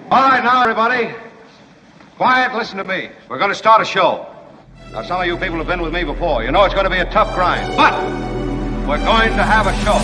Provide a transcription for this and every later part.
All right, now, everybody. Quiet, listen to me. We're going to start a show. Now, some of you people have been with me before. You know it's going to be a tough grind, but we're going to have a show.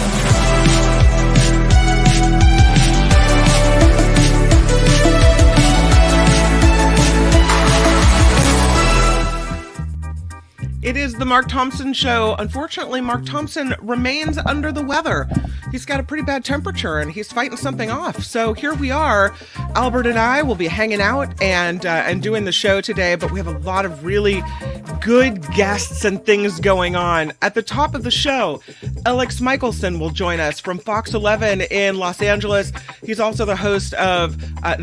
It is the Mark Thompson Show. Unfortunately, Mark Thompson remains under the weather. He's got a pretty bad temperature and he's fighting something off. So here we are. Albert and I will be hanging out and doing the show today, but we have a lot of really good guests and things going on. At the top of the show, Elex Michaelson will join us from Fox 11 in Los Angeles. He's also the host of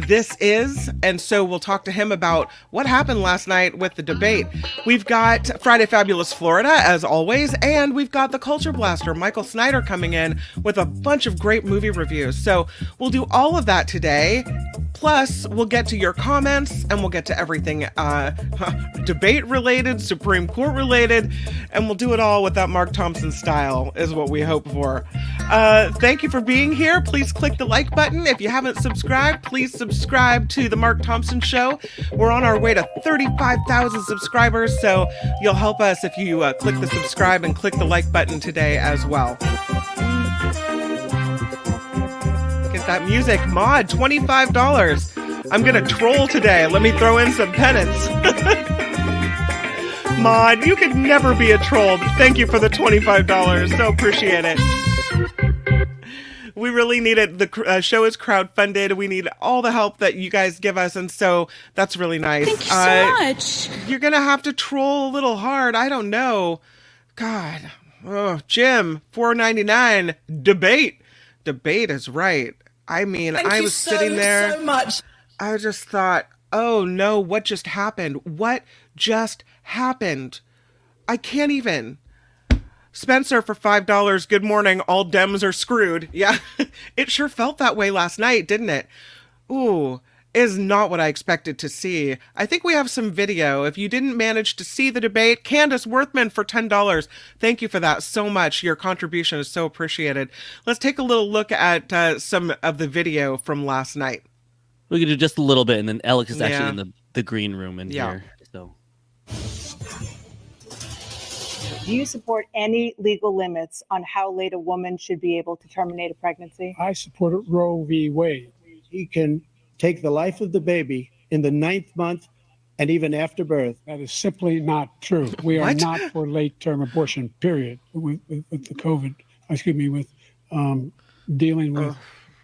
This Is, and so we'll talk to him about what happened last night with the debate. We've got Friday Fabulous Florida, as always, and we've got the Culture Blaster, Michael Snyder, coming in with a bunch of great movie reviews. So we'll do all of that today. Plus, we'll get to your comments, and we'll get to everything debate-related, Supreme Court-related, and we'll do it all with that Mark Thompson style, is what we hope for. Thank you for being here. Please click the like button. If you haven't subscribed, please subscribe to The Mark Thompson Show. We're on our way to 35,000 subscribers, so you'll help us if you click the subscribe and click the like button today as well. Get that music. Mod, $25. I'm going to troll today. Let me throw in some penance. Mod, you could never be a troll. Thank you for the $25. So appreciate it. We really need it. The show is crowdfunded. We need all the help that you guys give us, and so that's really nice. Thank you so much. You're going to have to troll a little hard. I don't know. God. Oh, Jim, $4.99. Debate. Debate is right. I mean, I was sitting there. So much. I just thought, oh no, what just happened? What just happened? I can't even. Spencer for $5. Good morning. All Dems are screwed. Yeah, it sure felt that way last night, didn't it? Ooh, is not what I expected to see. I think we have some video. If you didn't manage to see the debate, Candace Worthman for $10. Thank you for that so much. Your contribution is so appreciated. Let's take a little look at some of the video from last night. We can do just a little bit, and then Alex is actually in the green room in here. So, do you support any legal limits on how late a woman should be able to terminate a pregnancy? I support Roe v. Wade. He can take the life of the baby in the 9th month and even after birth. That is simply not true. We are not for late-term abortion, period, with the COVID, with dealing with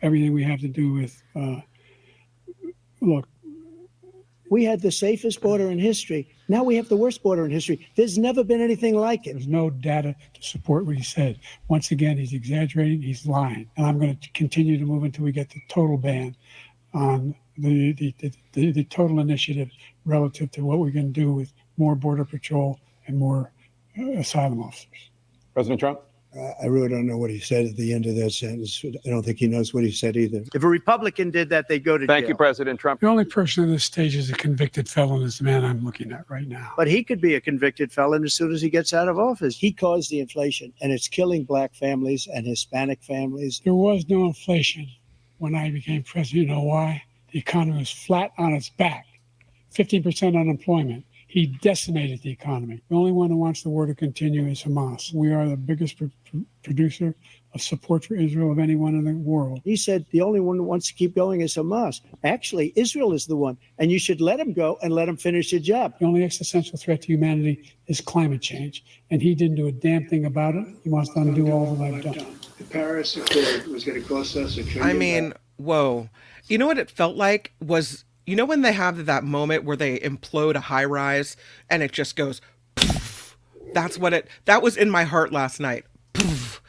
everything we have to do with, look. We had the safest border in history. Now we have the worst border in history. There's never been anything like it. There's no data to support what he said. Once again, he's exaggerating, he's lying. And I'm going to continue to move until we get the total ban on the total initiative relative to what we're going to do with more Border Patrol and more asylum officers. President Trump? I really don't know what he said at the end of that sentence. I don't think he knows what he said either. If a Republican did that, they'd go to jail. Thank you, President Trump. The only person on this stage is a convicted felon is the man I'm looking at right now. But he could be a convicted felon as soon as he gets out of office. He caused the inflation, and it's killing black families and Hispanic families. There was no inflation when I became president. You know why? The economy was flat on its back, 15% unemployment. He decimated the economy. The only one who wants the war to continue is Hamas. We are the biggest producer of support for Israel of anyone in the world. He said the only one who wants to keep going is Hamas. Actually, Israel is the one, and you should let him go and let him finish the job. The only existential threat to humanity is climate change, and he didn't do a damn thing about it. He wants to undo all that I've done. The Paris Accord was going to cost us $1 trillion. I mean, whoa. You know what it felt like was... You know when they have that moment where they implode a high rise and it just goes, poof. That was in my heart last night. Poof.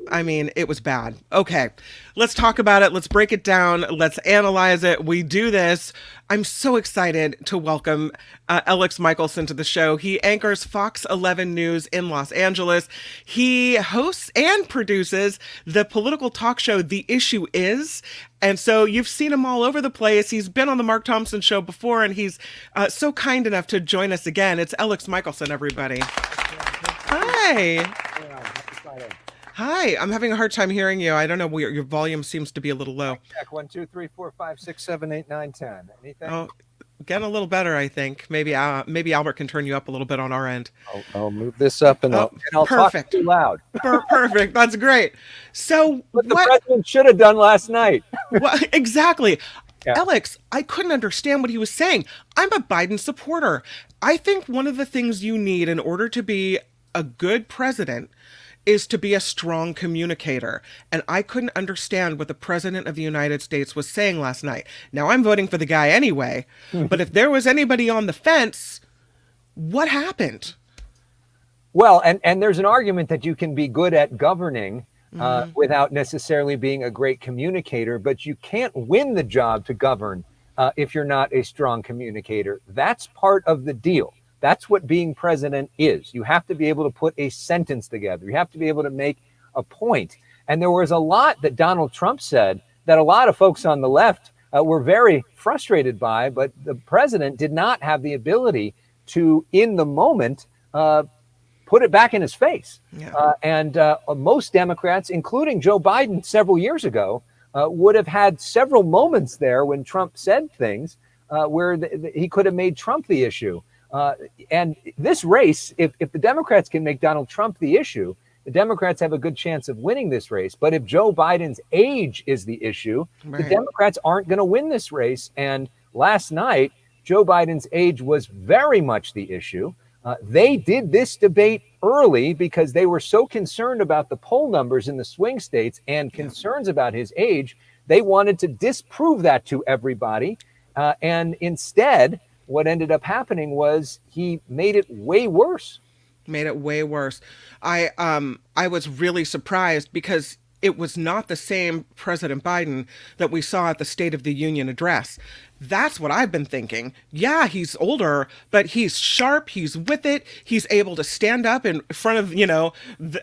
I mean, it was bad. Okay, let's talk about it. Let's break it down. Let's analyze it. We do this. I'm so excited to welcome Elex Michaelson to the show. He anchors Fox 11 News in Los Angeles. He hosts and produces the political talk show The Issue Is. And so you've seen him all over the place. He's been on the Mark Thompson Show before, and he's so kind enough to join us again. It's Elex Michaelson, everybody. Hi. Hi, I'm having a hard time hearing you. I don't know, your volume seems to be a little low. Check 1, 2, 3, 4, 5, 6, 7, 8, 9, 10. Anything? Oh, getting a little better, I think. Maybe Albert can turn you up a little bit on our end. I'll move this up and I'll perfect. talk too loud. Perfect. That's great. So what the president should have done last night. Well, exactly. Yeah. Alex, I couldn't understand what he was saying. I'm a Biden supporter. I think one of the things you need in order to be a good president is to be a strong communicator. And I couldn't understand what the president of the United States was saying last night. Now, I'm voting for the guy anyway, but if there was anybody on the fence, what happened? Well, and there's an argument that you can be good at governing without necessarily being a great communicator, but you can't win the job to govern if you're not a strong communicator. That's part of the deal. That's what being president is. You have to be able to put a sentence together. You have to be able to make a point. And there was a lot that Donald Trump said that a lot of folks on the left were very frustrated by, but the president did not have the ability to, in the moment, put it back in his face. Yeah. And most Democrats, including Joe Biden several years ago, would have had several moments there when Trump said things where he could have made Trump the issue. And this race, if the Democrats can make Donald Trump the issue, the Democrats have a good chance of winning this race. But if Joe Biden's age is the issue, the Democrats aren't going to win this race. And last night, Joe Biden's age was very much the issue. They did this debate early because they were so concerned about the poll numbers in the swing states and concerns about his age. They wanted to disprove that to everybody. And instead, what ended up happening was he made it way worse. Made it way worse. I was really surprised because it was not the same President Biden that we saw at the State of the Union address. That's what I've been thinking. Yeah, he's older, but he's sharp. He's with it. He's able to stand up in front of,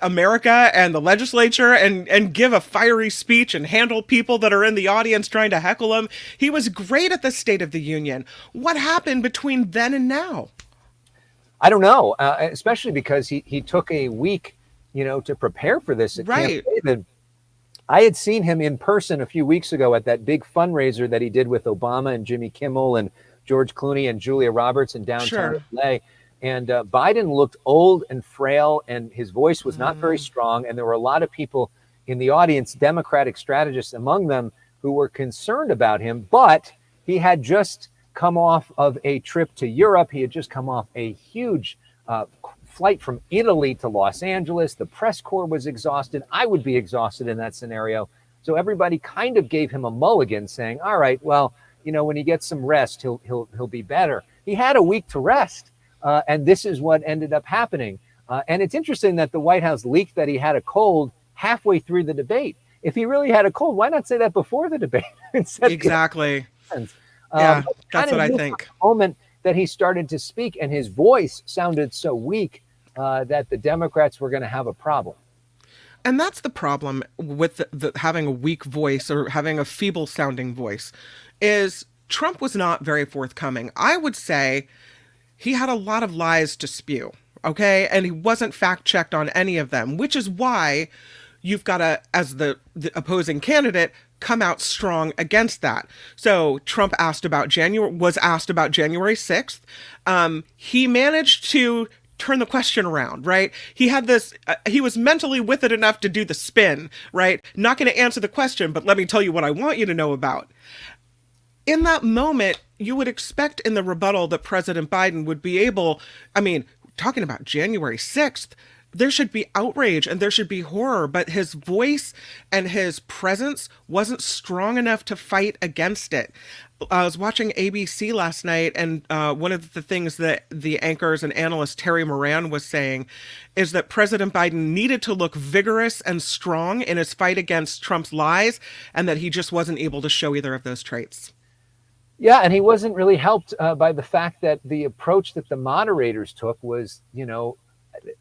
America and the legislature and give a fiery speech and handle people that are in the audience trying to heckle him. He was great at the State of the Union. What happened between then and now? I don't know, especially because he took a week, to prepare for this. Right. I had seen him in person a few weeks ago at that big fundraiser that he did with Obama and Jimmy Kimmel and George Clooney and Julia Roberts in downtown LA. And Biden looked old and frail, and his voice was not very strong. And there were a lot of people in the audience, Democratic strategists among them, who were concerned about him. But he had just come off of a trip to Europe. He had just come off a huge flight from Italy to Los Angeles. The press corps was exhausted. I would be exhausted in that scenario. So everybody kind of gave him a mulligan, saying, all right, well, when he gets some rest, he'll be better. He had a week to rest. And this is what ended up happening. And it's interesting that the White House leaked that he had a cold halfway through the debate. If he really had a cold, why not say that before the debate? Exactly. Yeah, that's what I think. The moment that he started to speak and his voice sounded so weak that the Democrats were going to have a problem. And that's the problem with the having a weak voice or having a feeble sounding voice is Trump was not very forthcoming. I would say he had a lot of lies to spew. Okay. And he wasn't fact checked on any of them, which is why you've got to, as the opposing candidate, come out strong against that. So Trump was asked about January 6th. He managed to turn the question around, right? He had this, he was mentally with it enough to do the spin, right? Not going to answer the question, but let me tell you what I want you to know about. In that moment, you would expect in the rebuttal that President Biden would be able, talking about January 6th, there should be outrage and there should be horror, but his voice and his presence wasn't strong enough to fight against it. I was watching ABC last night, and one of the things that the anchors and analyst Terry Moran was saying is that President Biden needed to look vigorous and strong in his fight against Trump's lies, and that he just wasn't able to show either of those traits. Yeah, and he wasn't really helped by the fact that the approach that the moderators took was,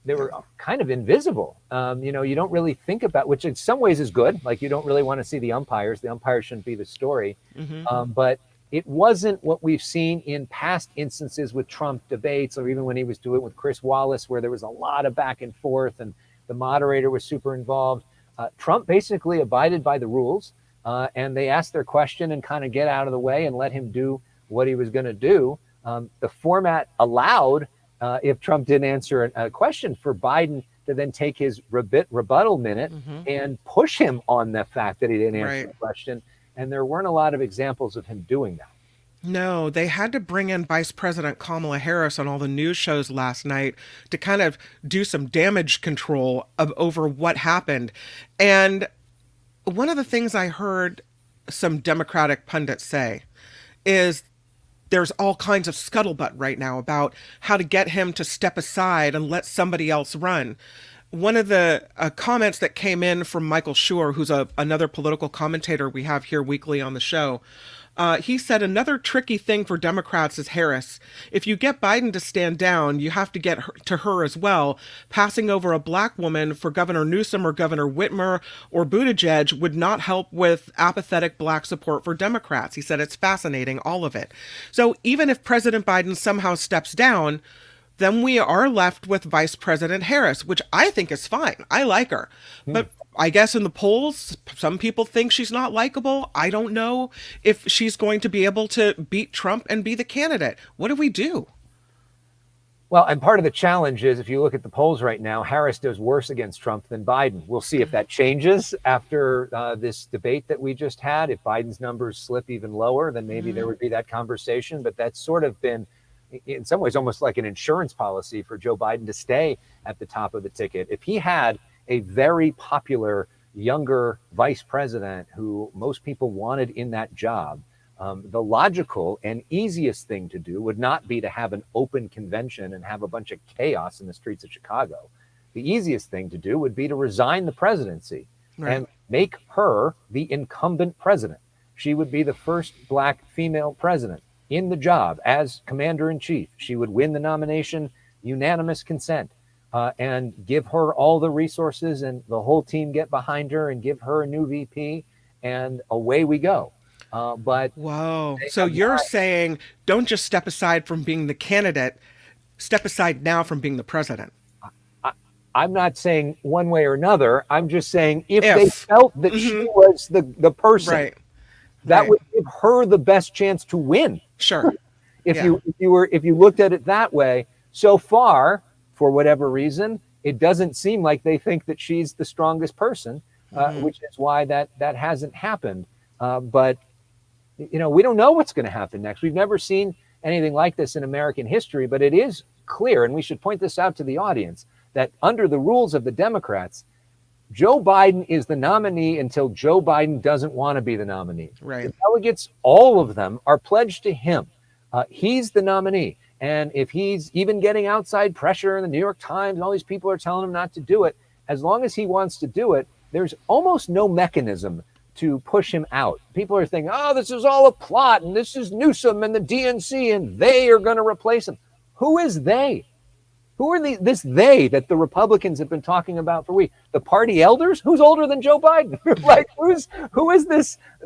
they were kind of invisible. You don't really think about, which in some ways is good. Like, you don't really want to see the umpires. The umpires shouldn't be the story. But it wasn't what we've seen in past instances with Trump debates, or even when he was doing it with Chris Wallace, where there was a lot of back and forth. And The moderator was super involved. Trump basically abided by the rules, and they asked their question and kind of get out of the way and let him do what he was going to do. The format allowed, if Trump didn't answer a question, for Biden to then take his rebuttal minute and push him on the fact that he didn't answer the question. And there weren't a lot of examples of him doing that. No, they had to bring in Vice President Kamala Harris on all the news shows last night to kind of do some damage control over what happened. And one of the things I heard some Democratic pundits say is there's all kinds of scuttlebutt right now about how to get him to step aside and let somebody else run. One of the comments that came in from Michael Schur, who's another political commentator we have here weekly on the show, he said another tricky thing for Democrats is Harris. If you get Biden to stand down, you have to get to her as well. Passing over a black woman for Governor Newsom or Governor Whitmer or Buttigieg would not help with apathetic black support for Democrats. He said it's fascinating, all of it. So even if President Biden somehow steps down, then we are left with Vice President Harris, which I think is fine. I like her. But I guess in the polls, some people think she's not likable. I don't know if she's going to be able to beat Trump and be the candidate. What do we do? Well, and part of the challenge is if you look at the polls right now, Harris does worse against Trump than Biden. We'll see if that changes after this debate that we just had. If Biden's numbers slip even lower, then maybe there would be that conversation. But that's sort of been, in some ways, almost like an insurance policy for Joe Biden to stay at the top of the ticket. If he had a very popular younger vice president who most people wanted in that job, the logical and easiest thing to do would not be to have an open convention and have a bunch of chaos in the streets of Chicago. The easiest thing to do would be to resign the presidency and make her the incumbent president. She would be the first black female president in the job as commander-in-chief. She would win the nomination, unanimous consent. And give her all the resources and the whole team get behind her and give her a new VP, and away we go. But whoa. So you're saying don't just step aside from being the candidate, step aside now from being the president. I'm not saying one way or another. I'm just saying if they felt that she was the person, that would give her the best chance to win. Sure. If you looked at it that way, so far, for whatever reason, it doesn't seem like they think that she's the strongest person, which is why that hasn't happened. But, we don't know what's going to happen next. We've never seen anything like this in American history, but it is clear, and we should point this out to the audience, that under the rules of the Democrats, Joe Biden is the nominee until Joe Biden doesn't want to be the nominee. Right. The delegates, all of them, are pledged to him. He's the nominee. And if he's even getting outside pressure in the New York Times and all these people are telling him not to do it, as long as he wants to do it, there's almost no mechanism to push him out. People are thinking, oh, this is all a plot and this is Newsom and the DNC and they are going to replace him. Who is they? Who are this they that the Republicans have been talking about for weeks? The party elders? Who's older than Joe Biden? Like, who is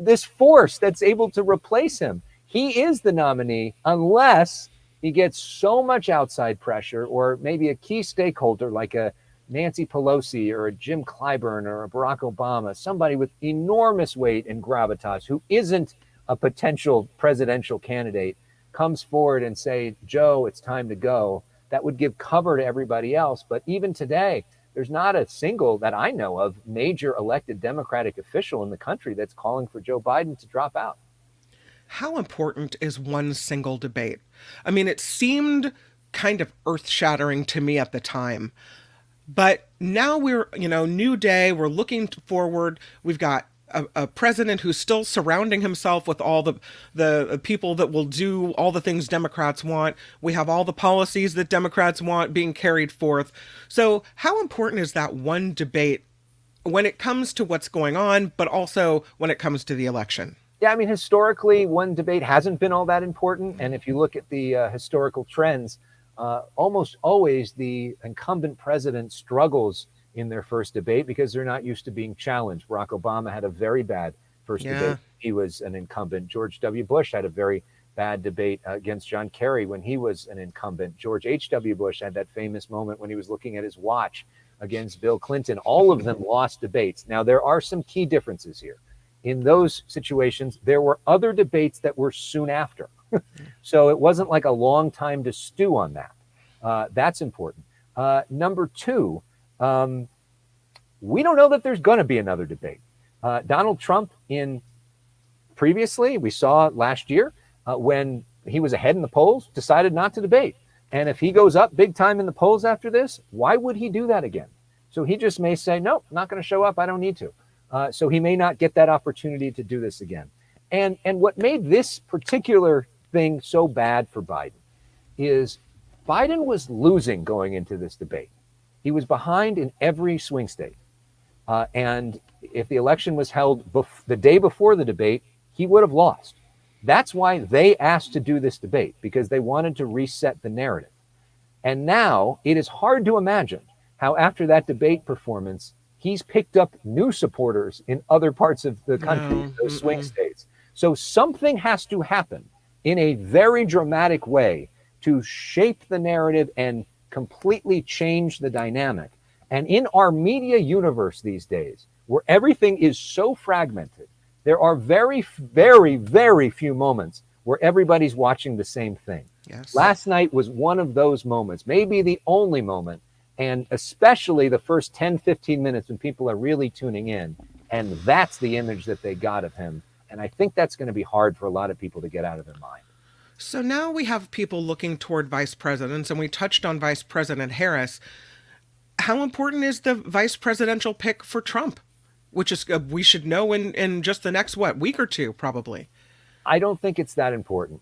this force that's able to replace him? He is the nominee unless he gets so much outside pressure, or maybe a key stakeholder like a Nancy Pelosi or a Jim Clyburn or a Barack Obama, somebody with enormous weight and gravitas who isn't a potential presidential candidate, comes forward and say, Joe, it's time to go. That would give cover to everybody else. But even today, there's not a single that I know of major elected Democratic official in the country that's calling for Joe Biden to drop out. How important is one single debate? I mean, it seemed kind of earth-shattering to me at the time. But now we're, new day, we're looking forward. We've got a president who's still surrounding himself with all the people that will do all the things Democrats want. We have all the policies that Democrats want being carried forth. So how important is that one debate when it comes to what's going on, but also when it comes to the election? Yeah, I mean, historically, one debate hasn't been all that important. And if you look at the historical trends, almost always the incumbent president struggles in their first debate because they're not used to being challenged. Barack Obama had a very bad first debate. He was an incumbent. George W. Bush had a very bad debate against John Kerry when he was an incumbent. George H.W. Bush had that famous moment when he was looking at his watch against Bill Clinton. All of them lost debates. Now, there are some key differences here. In those situations, there were other debates that were soon after. So it wasn't like a long time to stew on that. That's important. Number two, we don't know that there's going to be another debate. Donald Trump previously, we saw last year when he was ahead in the polls, decided not to debate. And if he goes up big time in the polls after this, why would he do that again? So he just may say, no, not going to show up. I don't need to. So he may not get that opportunity to do this again. And what made this particular thing so bad for Biden is Biden was losing going into this debate. He was behind in every swing state. And if the election was held the day before the debate, he would have lost. That's why they asked to do this debate, because they wanted to reset the narrative. And now it is hard to imagine how after that debate performance, he's picked up new supporters in other parts of the country, those swing states. So something has to happen in a very dramatic way to shape the narrative and completely change the dynamic. And in our media universe these days, where everything is so fragmented, there are very, very, very few moments where everybody's watching the same thing. Yes. Last night was one of those moments, maybe the only moment, and especially the first 10, 15 minutes when people are really tuning in. And that's the image that they got of him. And I think that's going to be hard for a lot of people to get out of their mind. So now we have people looking toward vice presidents, and we touched on Vice President Harris. How important is the vice presidential pick for Trump? Which is we should know in just the next, week or two, probably. I don't think it's that important.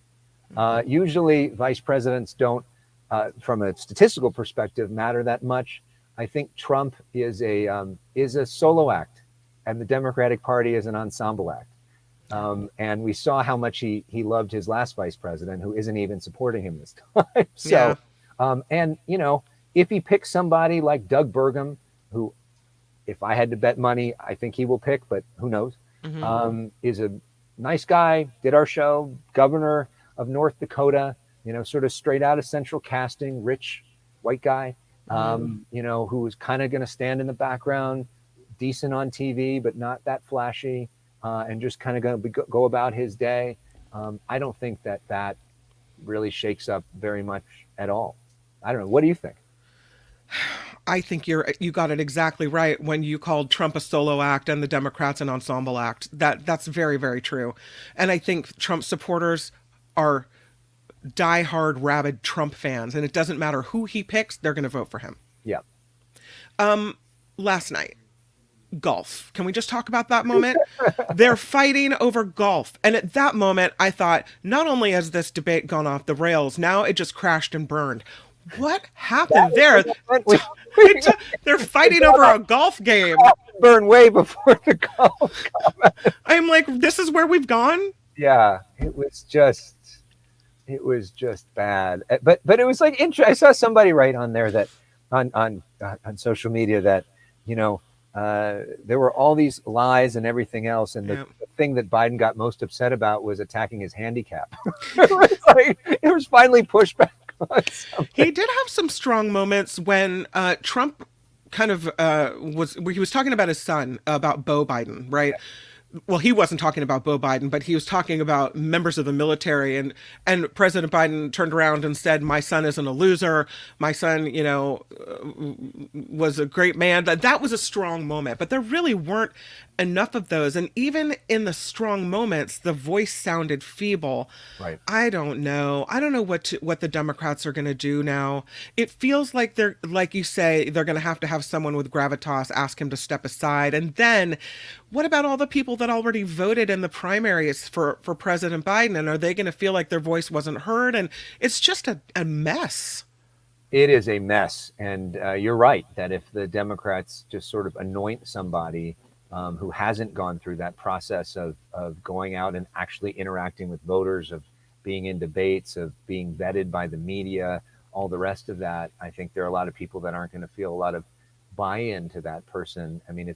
Usually vice presidents don't, from a statistical perspective, matter that much. I think Trump is a solo act, and the Democratic Party is an ensemble act. And we saw how much he loved his last vice president, who isn't even supporting him this time. So, yeah. And, you know, if he picks somebody like Doug Burgum, who, if I had to bet money, I think he will pick, but who knows, is a nice guy, did our show, governor of North Dakota, you know, sort of straight out of central casting, rich white guy, you know, who was kind of going to stand in the background, decent on TV, but not that flashy. And just kind of going to go about his day. I don't think that really shakes up very much at all. I don't know. What do you think? I think you got it exactly right when you called Trump a solo act and the Democrats an ensemble act. That's very, very true. And I think Trump supporters are diehard, rabid Trump fans, and it doesn't matter who he picks, they're going to vote for him. Yeah. Last night, golf. Can we just talk about that moment? They're fighting over golf. And at that moment, I thought, not only has this debate gone off the rails, now it just crashed and burned. What happened there? They're fighting over a golf game. Burn way before the golf comment. I'm like, this is where we've gone? Yeah, it was just bad. But it was like, I saw somebody write on there that on social media that, you know, there were all these lies and everything else, and the thing that Biden got most upset about was attacking his handicap. It was finally pushback on something. He did have some strong moments when Trump kind of he was talking about his son, about Beau Biden, right? Well, he wasn't talking about Beau Biden, but he was talking about members of the military, and President Biden turned around and said, "My son isn't a loser. My son, you know, was a great man." That was a strong moment, but there really weren't enough of those. And even in the strong moments, the voice sounded feeble. Right. I don't know what the Democrats are going to do now. It feels like they're, like you say, they're going to have someone with gravitas ask him to step aside. And then what about all the people that already voted in the primaries for President Biden? And are they going to feel like their voice wasn't heard? And it's just a mess. It is a mess. And you're right that if the Democrats just sort of anoint somebody who hasn't gone through that process of going out and actually interacting with voters, of being in debates, of being vetted by the media, all the rest of that, I think there are a lot of people that aren't going to feel a lot of buy-in to that person. I mean,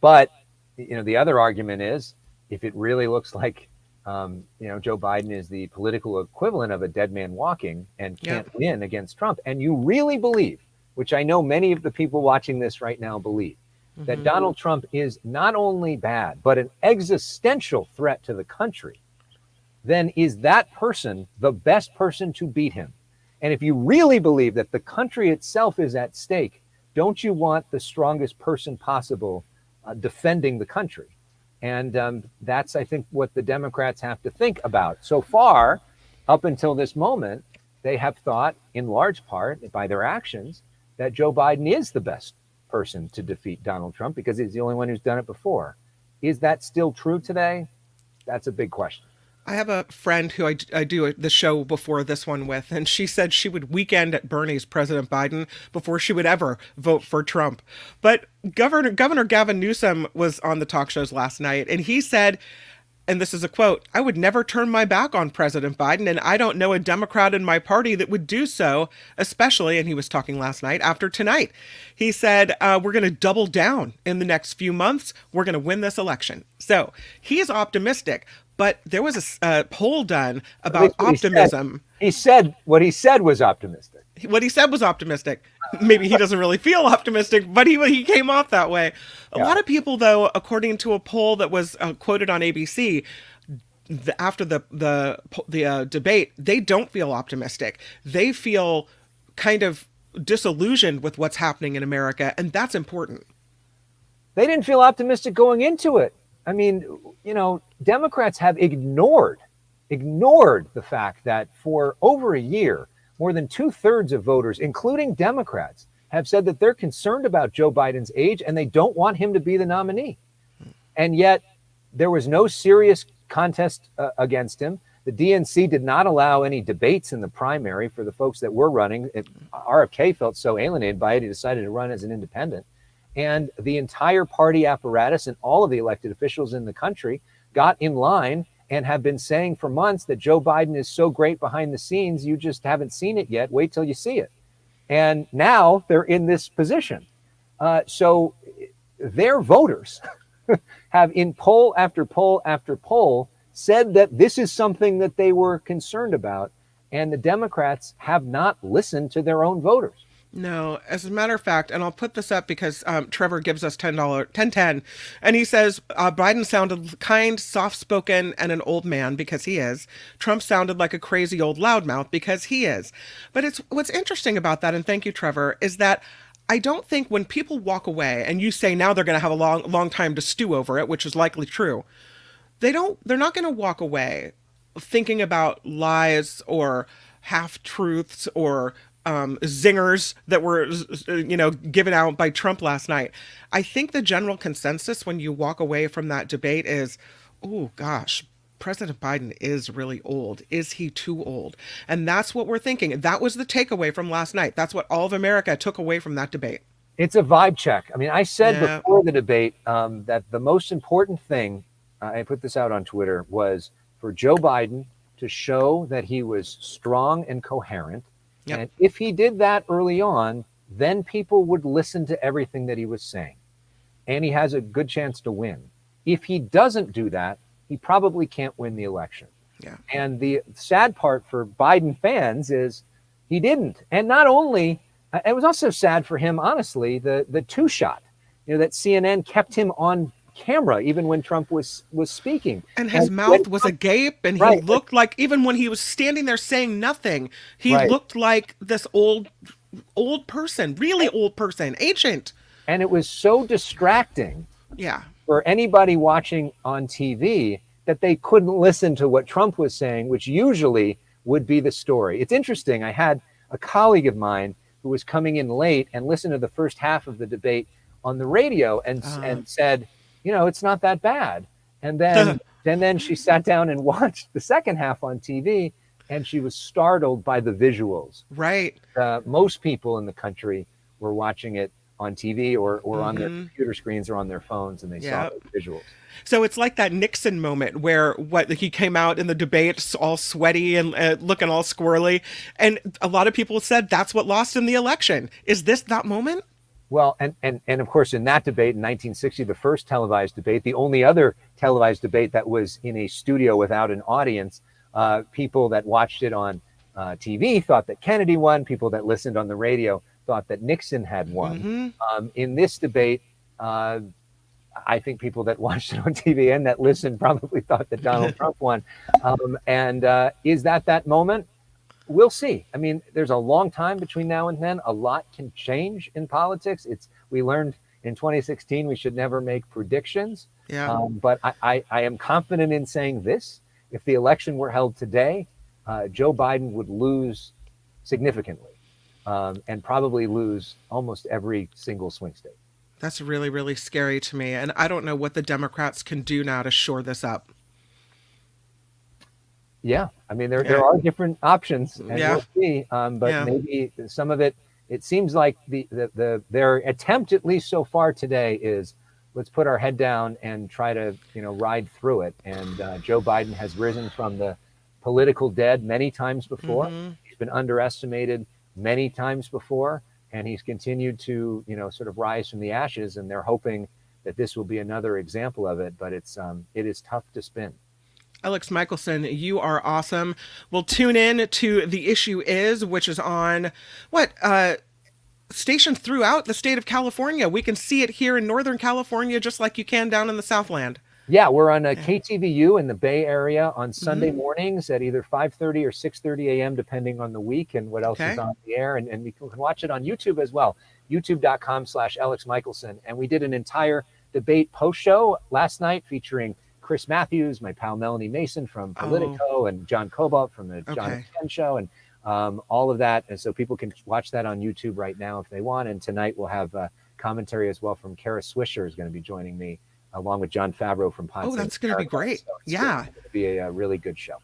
but, you know, the other argument is, if it really looks like, you know, Joe Biden is the political equivalent of a dead man walking and can't win against Trump, and you really believe which I know many of the people watching this right now believe, that Donald Trump is not only bad, but an existential threat to the country, then is that person the best person to beat him? And if you really believe that the country itself is at stake, don't you want the strongest person possible defending the country? And that's, I think, what the Democrats have to think about. So far, up until this moment, they have thought, in large part, by their actions, that Joe Biden is the best person to defeat Donald Trump because he's the only one who's done it before. Is that still true today? That's a big question. I have a friend who I do the show before this one with, and she said she would weekend at Bernie's President Biden before she would ever vote for Trump. But Governor Gavin Newsom was on the talk shows last night, and he said, and this is a quote, "I would never turn my back on President Biden, and I don't know a Democrat in my party that would do so, especially," and he was talking last night, "after tonight." He said, "We're going to double down in the next few months. We're going to win this election." So he is optimistic, but there was a poll done about optimism. He said what he said was optimistic. What he said was optimistic. Maybe he doesn't really feel optimistic, but he came off that way. A lot of people, though, according to a poll that was quoted on ABC, after the debate, they don't feel optimistic. They feel kind of disillusioned with what's happening in America, and that's important. They didn't feel optimistic going into it. I mean, you know, Democrats have ignored the fact that for over a year, more than 2/3 of voters, including Democrats, have said that they're concerned about Joe Biden's age and they don't want him to be the nominee. And yet there was no serious contest against him. The DNC did not allow any debates in the primary for the folks that were running. RFK felt so alienated by it, he decided to run as an independent. And the entire party apparatus and all of the elected officials in the country got in line and have been saying for months that Joe Biden is so great behind the scenes, you just haven't seen it yet. Wait till you see it. And now they're in this position. So their voters have, in poll after poll after poll, said that this is something that they were concerned about. And the Democrats have not listened to their own voters. No, as a matter of fact, and I'll put this up because Trevor gives us $10, and he says Biden sounded kind, soft-spoken, and an old man because he is. Trump sounded like a crazy old loudmouth because he is. But what's interesting about that, and thank you, Trevor, is that I don't think when people walk away and you say now they're going to have a long time to stew over it, which is likely true, they're not going to walk away thinking about lies or half-truths or zingers that were, given out by Trump last night. I think the general consensus when you walk away from that debate is, oh gosh, President Biden is really old. Is he too old? And that's what we're thinking. That was the takeaway from last night. That's what all of America took away from that debate. It's a vibe check. I mean, I said before the debate that the most important thing, I put this out on Twitter, was for Joe Biden to show that he was strong and coherent. Yep. And if he did that early on, then people would listen to everything that he was saying. And he has a good chance to win. If he doesn't do that, he probably can't win the election. Yeah. And the sad part for Biden fans is he didn't. And not only, it was also sad for him, honestly, the two shot, that CNN kept him on camera even when Trump was speaking, and his mouth was agape, and he looked like, even when he was standing there saying nothing, he looked like this old person, really old person, ancient. And it was so distracting for anybody watching on TV that they couldn't listen to what Trump was saying, which usually would be the story. It's interesting. I had a colleague of mine who was coming in late and listened to the first half of the debate on the radio and said, it's not that bad. And then she sat down and watched the second half on TV, and she was startled by the visuals. Right. Most people in the country were watching it on TV or on their computer screens or on their phones, and they saw the visuals. So it's like that Nixon moment where he came out in the debate all sweaty and looking all squirrely. And a lot of people said that's what lost him the election. Is this that moment? Well, and of course, in that debate in 1960, the first televised debate, the only other televised debate that was in a studio without an audience, people that watched it on TV thought that Kennedy won. People that listened on the radio thought that Nixon had won. In this debate, I think people that watched it on TV and that listened probably thought that Donald Trump won. Is that moment? We'll see. I mean, there's a long time between now and then. A lot can change in politics. We learned in 2016 we should never make predictions. Yeah. But I am confident in saying this. If the election were held today, Joe Biden would lose significantly and probably lose almost every single swing state. That's really, really scary to me. And I don't know what the Democrats can do now to shore this up. Yeah. I mean, there are different options, and we'll see. But maybe some of it seems like their attempt, at least so far today, is let's put our head down and try to, ride through it. And Joe Biden has risen from the political dead many times before. He's been underestimated many times before. And he's continued to, sort of rise from the ashes, and they're hoping that this will be another example of it. But it is tough to spin. Elex Michaelson, you are awesome. We'll tune in to The Issue Is, which is on stations throughout the state of California. We can see it here in Northern California, just like you can down in the Southland. Yeah, we're on KTVU in the Bay Area on Sunday mornings at either 5:30 or 6:30 a.m., depending on the week and what else is on the air. And you can watch it on YouTube as well, youtube.com/Elex Michaelson. And we did an entire debate post show last night featuring Chris Matthews, my pal Melanie Mason from Politico, and John Cobalt from the John and Ken Show, and all of that. And so people can watch that on YouTube right now if they want. And tonight we'll have commentary as well from Kara Swisher is going to be joining me, along with John Favreau from Ponce. Oh, that's going to be great. So it's going to be a really good show.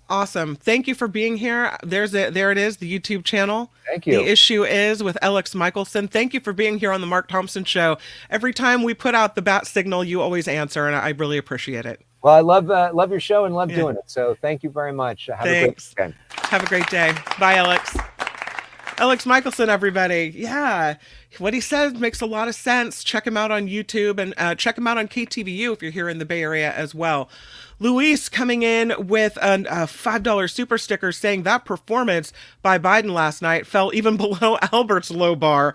Awesome. Thank you for being here. There it is, the YouTube channel. Thank you. The Issue Is with Elex Michaelson. Thank you for being here on the Mark Thompson Show. Every time we put out the bat signal, you always answer, and I really appreciate it. Well, I love your show and love doing it. So thank you very much. Have a great weekend. Have a great day. Bye, Elex. Elex Michaelson, everybody. Yeah, what he says makes a lot of sense. Check him out on YouTube, and check him out on KTVU if you're here in the Bay Area as well. Luis coming in with a $5 super sticker saying that performance by Biden last night fell even below Albert's low bar.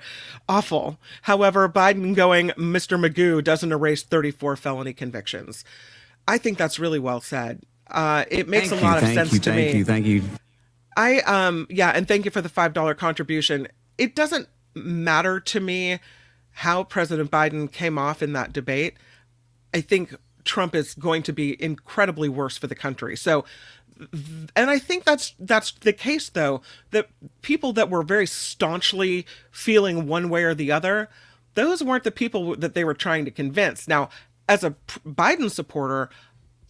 Awful. However, Biden going Mr. Magoo doesn't erase 34 felony convictions. I think that's really well said. It makes a lot of sense to me. Thank you. And thank you for the $5 contribution. It doesn't matter to me how President Biden came off in that debate. I think Trump is going to be incredibly worse for the country. So, and I think that's the case, though, that people that were very staunchly feeling one way or the other, those weren't the people that they were trying to convince. Now, as a Biden supporter,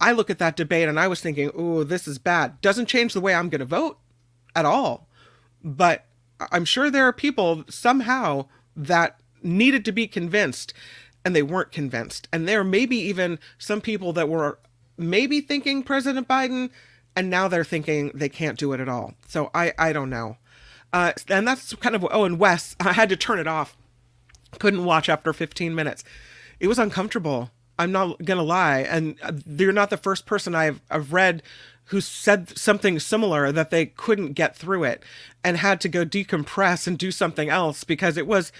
I look at that debate and I was thinking, oh, this is bad. Doesn't change the way I'm going to vote at all. But I'm sure there are people somehow that needed to be convinced and they weren't convinced. And there may be even some people that were maybe thinking President Biden and now they're thinking they can't do it at all. So I don't know. And that's kind of, and Wes, I had to turn it off. Couldn't watch after 15 minutes. It was uncomfortable. I'm not going to lie. And you're not the first person I've read who said something similar, that they couldn't get through it and had to go decompress and do something else because it was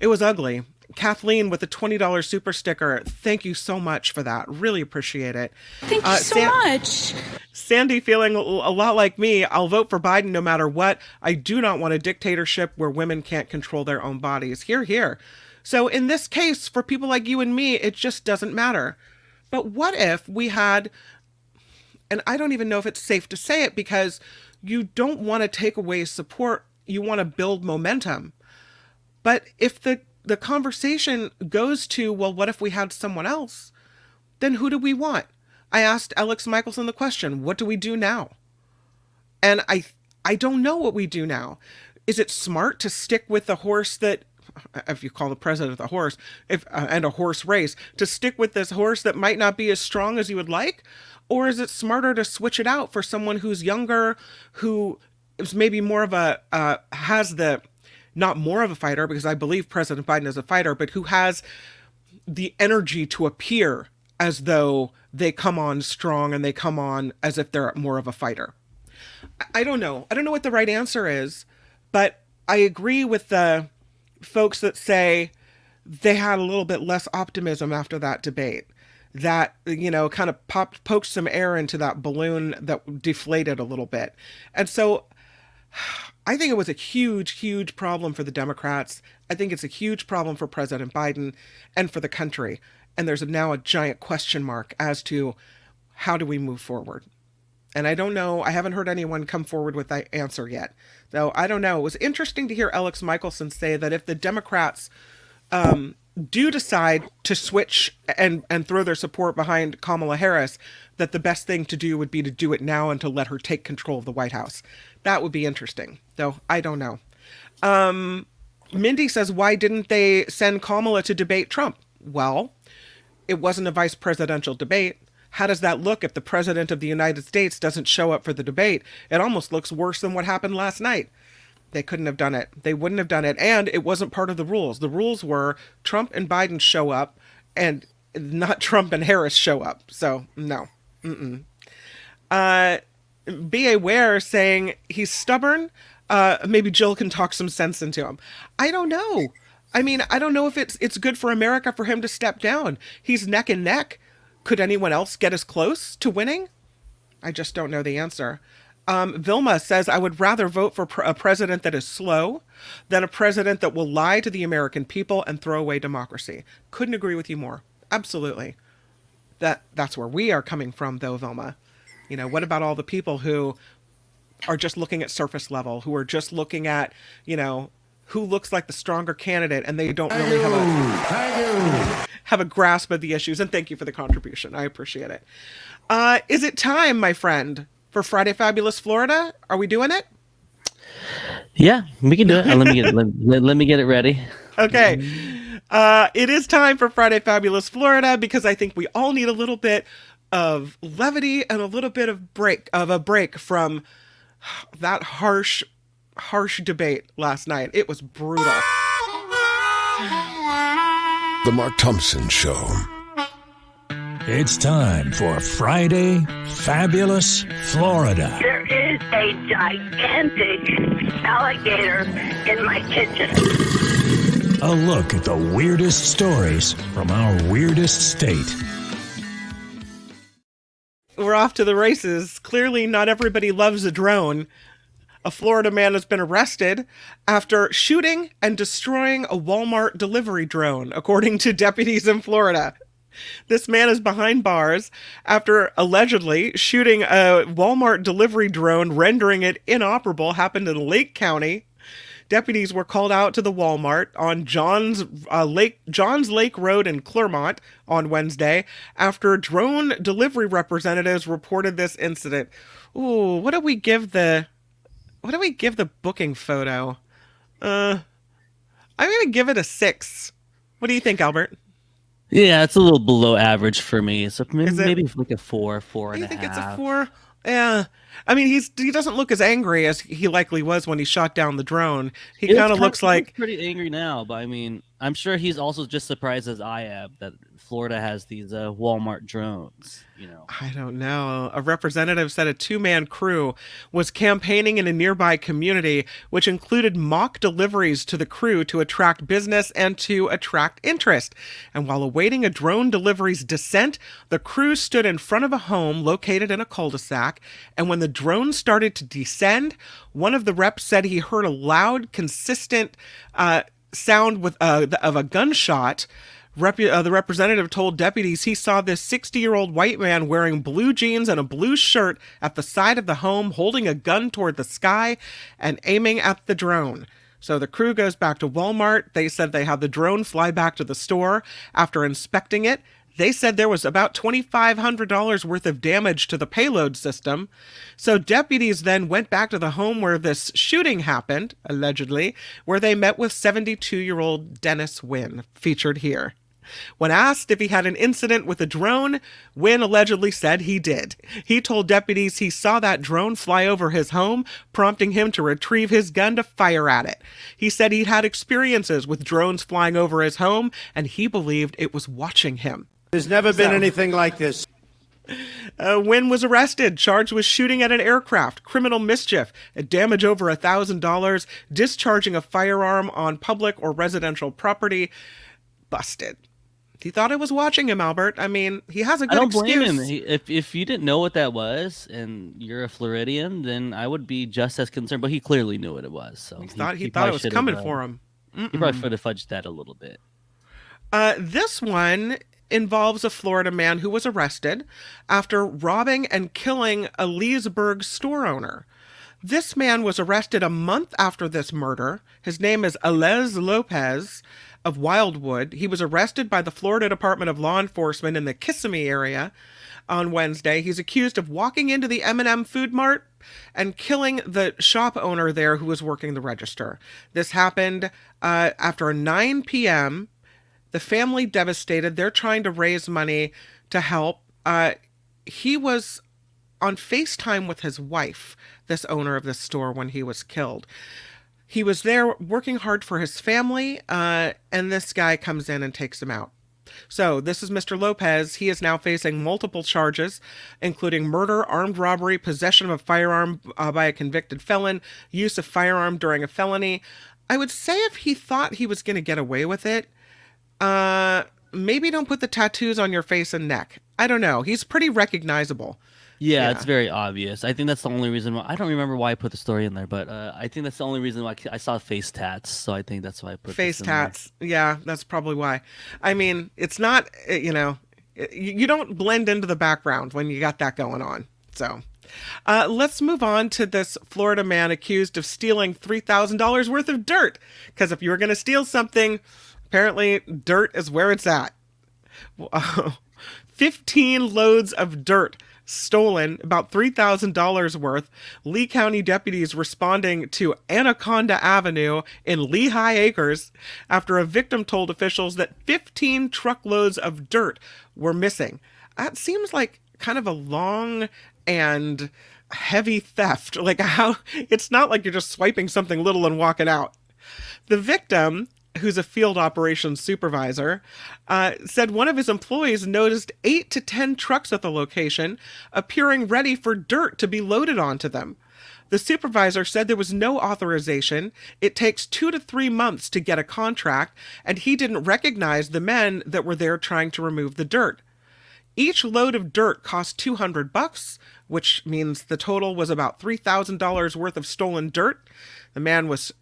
ugly. Kathleen with the $20 super sticker. Thank you so much for that. Really appreciate it. Thank you so much. Sandy feeling a lot like me. I'll vote for Biden no matter what. I do not want a dictatorship where women can't control their own bodies. Hear, hear. So in this case, for people like you and me, it just doesn't matter. But what if we had, and I don't even know if it's safe to say it because you don't want to take away support. You want to build momentum. But if the conversation goes to, well, what if we had someone else? Then who do we want? I asked Elex Michaelson the question, what do we do now? And I don't know what we do now. Is it smart to stick with the horse that, if you call the president a horse, and a horse race, to stick with this horse that might not be as strong as you would like? Or is it smarter to switch it out for someone who's younger, who is maybe more of a, not more of a fighter, because I believe President Biden is a fighter, but who has the energy to appear as though they come on strong and they come on as if they're more of a fighter? I don't know. I don't know what the right answer is, but I agree with the folks that say they had a little bit less optimism after that debate. That, kind of poked some air into that balloon that deflated a little bit. And so I think it was a huge, huge problem for the Democrats. I think it's a huge problem for President Biden and for the country. And there's now a giant question mark as to how do we move forward? And I don't know. I haven't heard anyone come forward with that answer yet. So I don't know. It was interesting to hear Elex Michaelson say that if the Democrats do decide to switch and throw their support behind Kamala Harris, that the best thing to do would be to do it now and to let her take control of the White House. That would be interesting, though I don't know. Mindy says, why didn't they send Kamala to debate Trump? Well, it wasn't a vice presidential debate. How does that look if the president of the United States doesn't show up for the debate? It almost looks worse than what happened last night. They couldn't have done it. They wouldn't have done it. And it wasn't part of the rules. The rules were Trump and Biden show up and not Trump and Harris show up. So, no. B.A. Ware saying he's stubborn. Maybe Jill can talk some sense into him. I don't know. I mean, I don't know if it's good for America for him to step down. He's neck and neck. Could anyone else get as close to winning? I just don't know the answer. Vilma says, I would rather vote for a president that is slow than a president that will lie to the American people and throw away democracy. Couldn't agree with you more. Absolutely. That's where we are coming from, though, Vilma. What about all the people who are just looking at surface level, who are just looking at, who looks like the stronger candidate, and they don't really have a grasp of the issues. And thank you for the contribution. I appreciate it. Is it time, my friend, for Friday Fabulous Florida? Are we doing it? Yeah, we can do it. Let me get it ready. Okay. It is time for Friday Fabulous Florida because I think we all need a little bit of levity and a little bit of a break from that harsh debate last night. It was brutal. The Mark Thompson Show. It's time for Friday Fabulous Florida. There is a gigantic alligator in my kitchen. A look at the weirdest stories from our weirdest state. We're off to the races. Clearly, not everybody loves a drone. A Florida man has been arrested after shooting and destroying a Walmart delivery drone, according to deputies in Florida. This man is behind bars after allegedly shooting a Walmart delivery drone, rendering it inoperable. Happened in Lake County. Deputies were called out to the Walmart on Johns Lake Road in Clermont on Wednesday after drone delivery representatives reported this incident. Ooh, what do we give the booking photo? I'm going to give it a 6. What do you think, Albert? Yeah, it's a little below average for me. So maybe like a 4 and a half. You think it's a 4? Yeah. I mean, he doesn't look as angry as he likely was when he shot down the drone. He kind of looks like pretty angry now, but I mean, I'm sure he's also just surprised as I am that Florida has these Walmart drones. I don't know. A representative said a 2-man crew was campaigning in a nearby community, which included mock deliveries to the crew to attract business and to attract interest. And while awaiting a drone delivery's descent, the crew stood in front of a home located in a cul-de-sac. And when the drone started to descend, one of the reps said he heard a loud, consistent sound of a gunshot. The representative told deputies he saw this 60-year-old white man wearing blue jeans and a blue shirt at the side of the home, holding a gun toward the sky and aiming at the drone. So the crew goes back to Walmart. They said they had the drone fly back to the store. After inspecting it, they said there was about $2,500 worth of damage to the payload system. So deputies then went back to the home where this shooting happened, allegedly, where they met with 72-year-old Dennis Wynn, featured here. When asked if he had an incident with a drone, Wynn allegedly said he did. He told deputies he saw that drone fly over his home, prompting him to retrieve his gun to fire at it. He said he'd had experiences with drones flying over his home, and he believed it was watching him. There's never been anything like this. Wynn was arrested, charged with shooting at an aircraft, criminal mischief, damage over $1,000, discharging a firearm on public or residential property. Busted. He thought I was watching him, Albert. I mean, he has a good excuse. I don't blame him. If you didn't know what that was and you're a Floridian, then I would be just as concerned. But he clearly knew what it was. So he thought it was coming for him. He probably could have fudged that a little bit. This one involves a Florida man who was arrested after robbing and killing a Leesburg store owner. This man was arrested a month after this murder. His name is Elex Lopez of Wildwood. He was arrested by the Florida Department of Law Enforcement in the Kissimmee area on Wednesday. He's accused of walking into the M&M Food Mart and killing the shop owner there who was working the register. This happened after 9 p.m. The family devastated. They're trying to raise money to help. He was on FaceTime with his wife, this owner of this store, when he was killed. He was there working hard for his family, and this guy comes in and takes him out. So this is Mr. Lopez. He is now facing multiple charges, including murder, armed robbery, possession of a firearm by a convicted felon, use of firearm during a felony. I would say if he thought he was going to get away with it, maybe don't put the tattoos on your face and neck. I don't know. He's pretty recognizable. Yeah, it's very obvious. I think that's the only reason why. I don't remember why I put the story in there, but I think that's the only reason why I saw face tats. So I think that's why I put face tats. Yeah, that's probably why. I mean, it's not, you don't blend into the background when you got that going on. So let's move on to this Florida man accused of stealing $3,000 worth of dirt. Because if you were going to steal something, apparently dirt is where it's at. 15 loads of dirt stolen, about $3,000 worth. Lee County deputies responding to Anaconda Avenue in Lehigh Acres after a victim told officials that 15 truckloads of dirt were missing. That seems like kind of a long and heavy theft. Like how it's not like you're just swiping something little and walking out. The victim, who's a field operations supervisor, said one of his employees noticed 8 to 10 trucks at the location appearing ready for dirt to be loaded onto them. The supervisor said there was no authorization. It takes 2 to 3 months to get a contract, and he didn't recognize the men that were there trying to remove the dirt. Each load of dirt cost $200, which means the total was about $3,000 worth of stolen dirt. The man was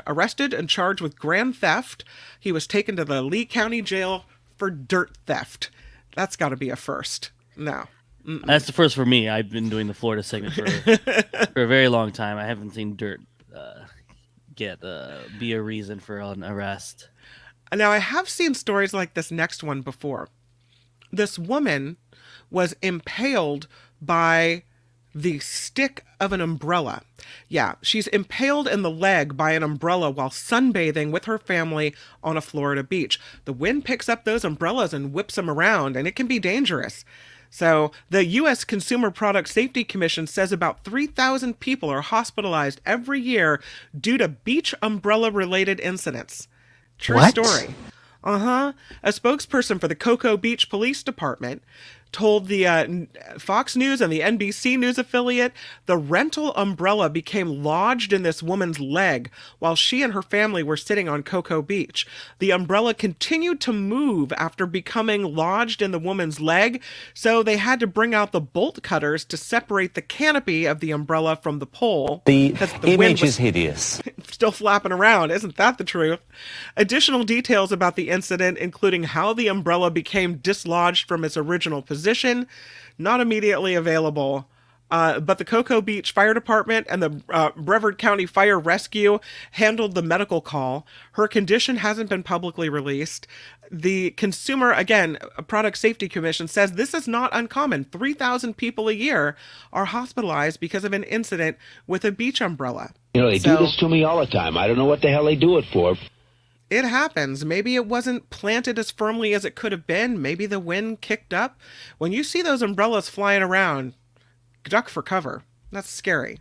arrested and charged with grand theft. He was taken to the Lee County Jail for dirt theft. That's got to be a first. No. Mm-mm. That's the first for me. I've been doing the Florida segment for a very long time. I haven't seen dirt be a reason for an arrest. Now, I have seen stories like this next one before. This woman was impaled by the stick of an umbrella. Yeah, she's impaled in the leg by an umbrella while sunbathing with her family on a Florida beach. The wind picks up those umbrellas and whips them around, and it can be dangerous. So the U.S. Consumer Product Safety Commission says about 3,000 people are hospitalized every year due to beach umbrella-related incidents. True story. A spokesperson for the Cocoa Beach Police Department told the Fox News and the NBC News affiliate the rental umbrella became lodged in this woman's leg while she and her family were sitting on Cocoa Beach. The umbrella continued to move after becoming lodged in the woman's leg, so they had to bring out the bolt cutters to separate the canopy of the umbrella from the pole. The image is hideous. Still flapping around. Isn't that the truth? Additional details about the incident, including how the umbrella became dislodged from its original position, not immediately available. But the Cocoa Beach Fire Department and the Brevard County Fire Rescue handled the medical call. Her condition hasn't been publicly released. The Product Safety Commission says this is not uncommon. 3,000 people a year are hospitalized because of an incident with a beach umbrella. You know, they do this to me all the time. I don't know what the hell they do it for. It happens. Maybe it wasn't planted as firmly as it could have been. Maybe the wind kicked up. When you see those umbrellas flying around, duck for cover. That's scary.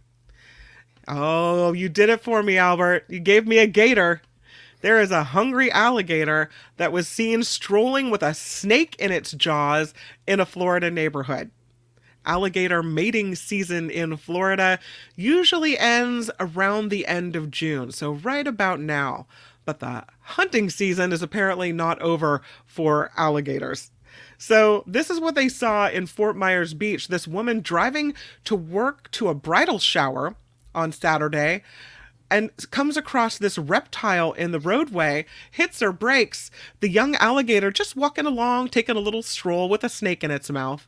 Oh, you did it for me, Albert. You gave me a gator. There is a hungry alligator that was seen strolling with a snake in its jaws in a Florida neighborhood. Alligator mating season in Florida usually ends around the end of June, so right about now. But the hunting season is apparently not over for alligators. So this is what they saw in Fort Myers Beach. This woman driving to work to a bridal shower on Saturday and comes across this reptile in the roadway, hits her brakes. The young alligator just walking along, taking a little stroll with a snake in its mouth.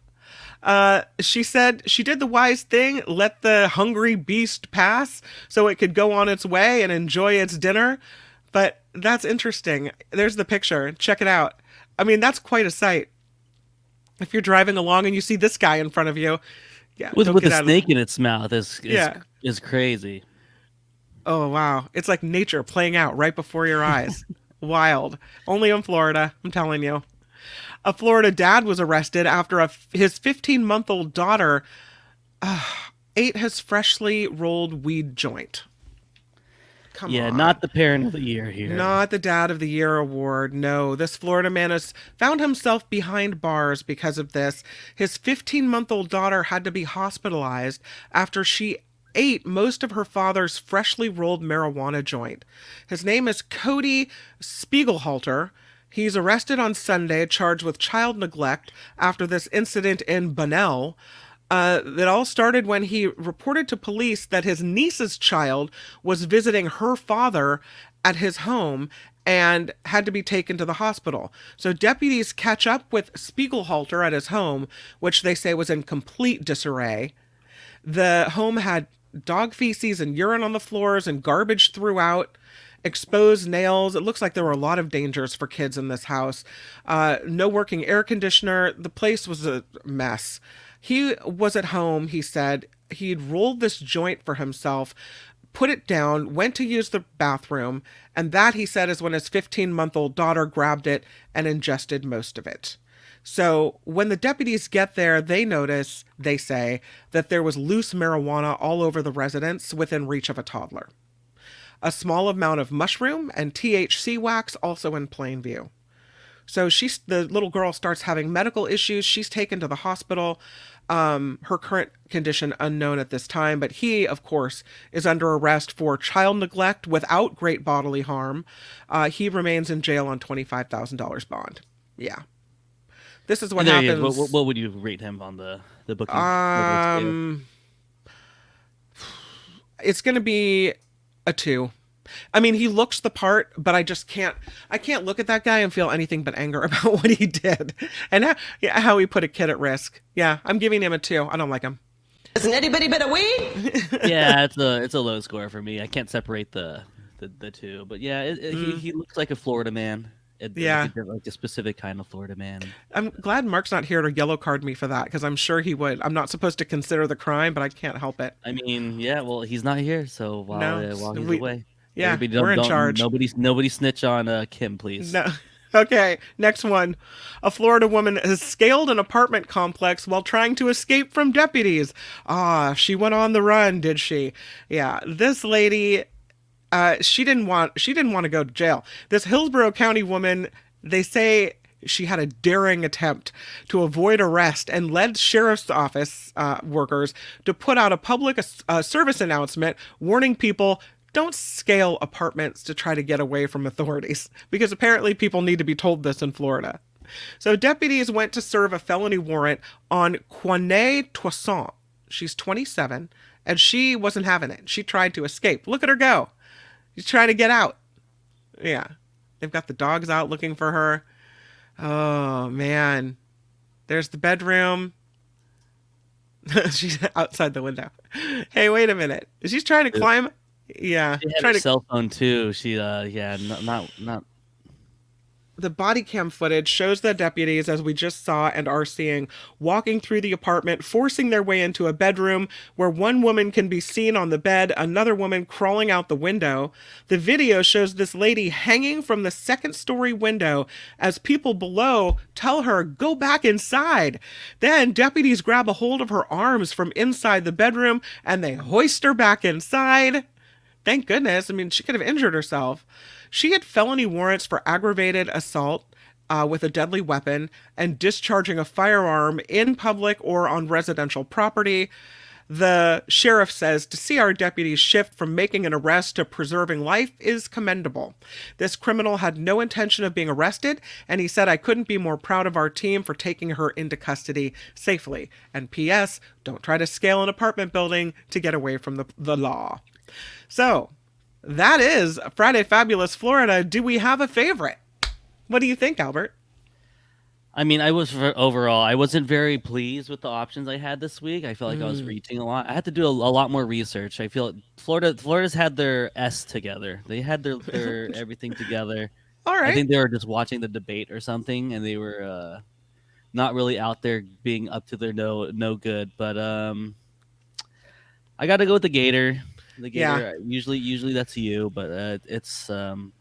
She said she did the wise thing, let the hungry beast pass so it could go on its way and enjoy its dinner. But that's interesting. There's the picture. Check it out. I mean, that's quite a sight. If you're driving along and you see this guy in front of you, yeah, with a snake in its mouth is crazy. Oh, wow. It's like nature playing out right before your eyes. Wild. Only in Florida, I'm telling you. A Florida dad was arrested after his 15-month-old daughter ate his freshly rolled weed joint. Come on. Not the parent of the year here. Not the dad of the year award. No, this Florida man has found himself behind bars because of this. His 15-month-old daughter had to be hospitalized after she ate most of her father's freshly rolled marijuana joint. His name is Cody Spiegelhalter. He's arrested on Sunday, charged with child neglect after this incident in Bunnell. It all started when he reported to police that his niece's child was visiting her father at his home and had to be taken to the hospital. So deputies catch up with Spiegelhalter at his home, which they say was in complete disarray. The home had dog feces and urine on the floors and garbage throughout. Exposed nails. It looks like there were a lot of dangers for kids in this house. No working air conditioner. The place was a mess. He was at home, he said. He'd rolled this joint for himself, put it down, went to use the bathroom, and that, he said, is when his 15-month-old daughter grabbed it and ingested most of it. So when the deputies get there, they notice, they say, that there was loose marijuana all over the residence within reach of a toddler. A small amount of mushroom and THC wax also in plain view. So the little girl starts having medical issues. She's taken to the hospital. Her current condition unknown at this time, but he, of course, is under arrest for child neglect without great bodily harm. He remains in jail on $25,000 bond. Yeah. This is what happens. What would you rate him on the booking? It's going to be a 2. I mean, he looks the part, but I can't look at that guy and feel anything but anger about what he did and how he put a kid at risk. Yeah, I'm giving him a 2. I don't like him. Isn't anybody but a weed? Yeah, it's a low score for me. I can't separate the two, but yeah, he looks like a Florida man. Like a specific kind of Florida man. I'm glad Mark's not here to yellow card me for that, because I'm sure he would. I'm not supposed to consider the crime, but I can't help it. I mean, yeah, well, he's not here, so while he's away. Yeah, we're in charge. Nobody snitch on Kim, please. No. Okay, next one. A Florida woman has scaled an apartment complex while trying to escape from deputies. She went on the run, did she? Yeah, this lady, she didn't want to go to jail. This Hillsborough County woman, they say she had a daring attempt to avoid arrest and led sheriff's office workers to put out a public service announcement warning people, don't scale apartments to try to get away from authorities, because apparently people need to be told this in Florida. So deputies went to serve a felony warrant on Quanae Toussaint. She's 27, and she wasn't having it. She tried to escape. Look at her go. She's trying to get out. Yeah. They've got the dogs out looking for her. Oh, man. There's the bedroom. She's outside the window. Hey, wait a minute. She's trying to climb. Yeah, she had a cell phone too. She not. The body cam footage shows the deputies, as we just saw and are seeing, walking through the apartment, forcing their way into a bedroom where one woman can be seen on the bed, another woman crawling out the window. The video shows this lady hanging from the second-story window as people below tell her, go back inside. Then deputies grab a hold of her arms from inside the bedroom and they hoist her back inside. Thank goodness. I mean, she could have injured herself. She had felony warrants for aggravated assault with a deadly weapon and discharging a firearm in public or on residential property. The sheriff says to see our deputies shift from making an arrest to preserving life is commendable. This criminal had no intention of being arrested, and he said, I couldn't be more proud of our team for taking her into custody safely. And P.S., don't try to scale an apartment building to get away from the law. So that is Friday Fabulous Florida. Do we have a favorite? What do you think, Albert? I mean, overall, I wasn't very pleased with the options I had this week. I felt like I was reaching a lot. I had to do a lot more research. I feel Florida's had their S together. They had their everything together. All right. I think they were just watching the debate or something, and they were not really out there being up to their no good. But I got to go with the Gator. The Gator. Yeah. Usually that's you, but it's the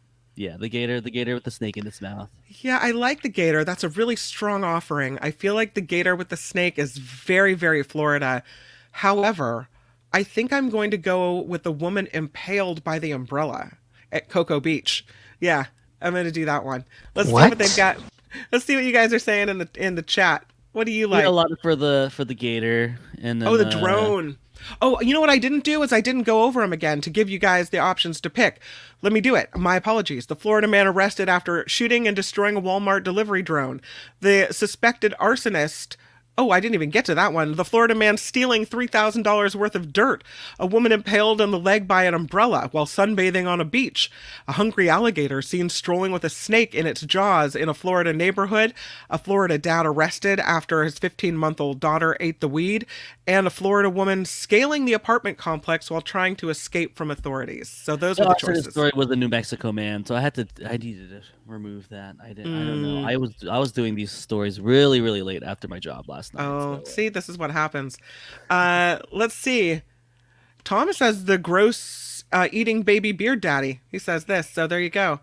Gator with the snake in its mouth. Yeah, I like the Gator. That's a really strong offering. I feel like the Gator with the snake is very, very Florida. However, I think I'm going to go with the woman impaled by the umbrella at Cocoa Beach. Yeah, I'm going to do that one. Let's see what they've got. Let's see what you guys are saying in the chat. What do you like? A lot for the Gator and then, the drone. Oh, you know what I didn't do is I didn't go over them again to give you guys the options to pick. Let me do it. My apologies. The Florida man arrested after shooting and destroying a Walmart delivery drone. The suspected arsonist. Oh, I didn't even get to that one. The Florida man stealing $3,000 worth of dirt. A woman impaled on the leg by an umbrella while sunbathing on a beach. A hungry alligator seen strolling with a snake in its jaws in a Florida neighborhood. A Florida dad arrested after his 15-month-old daughter ate the weed. And a Florida woman scaling the apartment complex while trying to escape from authorities. So those were the choices. The story was a New Mexico man, so I needed to remove that. I don't know. I was doing these stories really, really late after my job last night. Oh, see, this is what happens. Let's see. Thomas says the gross eating baby beard daddy. He says this. So there you go.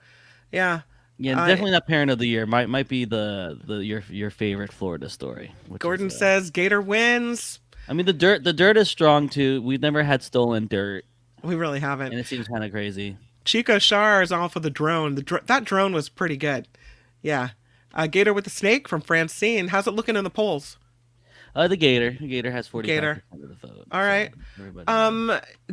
Yeah. Yeah, definitely not parent of the year. Might be your favorite Florida story. Gordon says Gator wins. I mean, the dirt is strong too. We've never had stolen dirt. We really haven't. And it seems kind of crazy. Chico Shar is off of the drone. That drone was pretty good. Yeah. Gator with the snake from Francine. How's it looking in the polls? The Gator. The Gator has 45% of the vote. All right.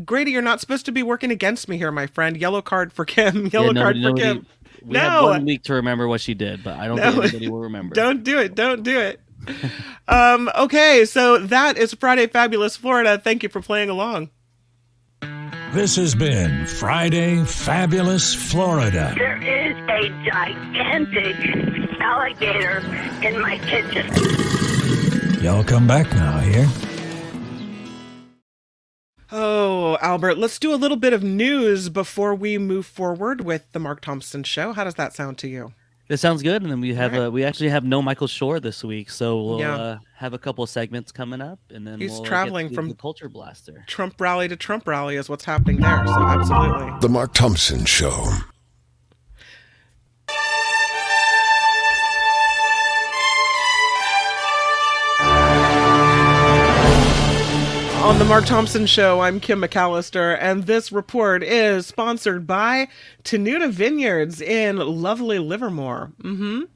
Grady, you're not supposed to be working against me here, my friend. Yellow card for Kim. Yellow card for Kim. We have 1 week to remember what she did, but I don't think anybody will remember. Don't do it. Okay, so that is Friday Fabulous Florida. Thank you for playing along. This has been Friday Fabulous Florida. There is a gigantic alligator in my kitchen. Y'all come back now, here. Oh, Albert, let's do a little bit of news before we move forward with the Mark Thompson Show. How does that sound to you? It sounds good, and then we actually have no Michael Shore this week, so we'll have a couple of segments coming up, and then he's traveling from the Culture Blaster. Trump rally to Trump rally is what's happening there. So absolutely, The Mark Thompson Show. On the Mark Thompson Show, I'm Kim McAllister, and this report is sponsored by Tenuta Vineyards in lovely Livermore. The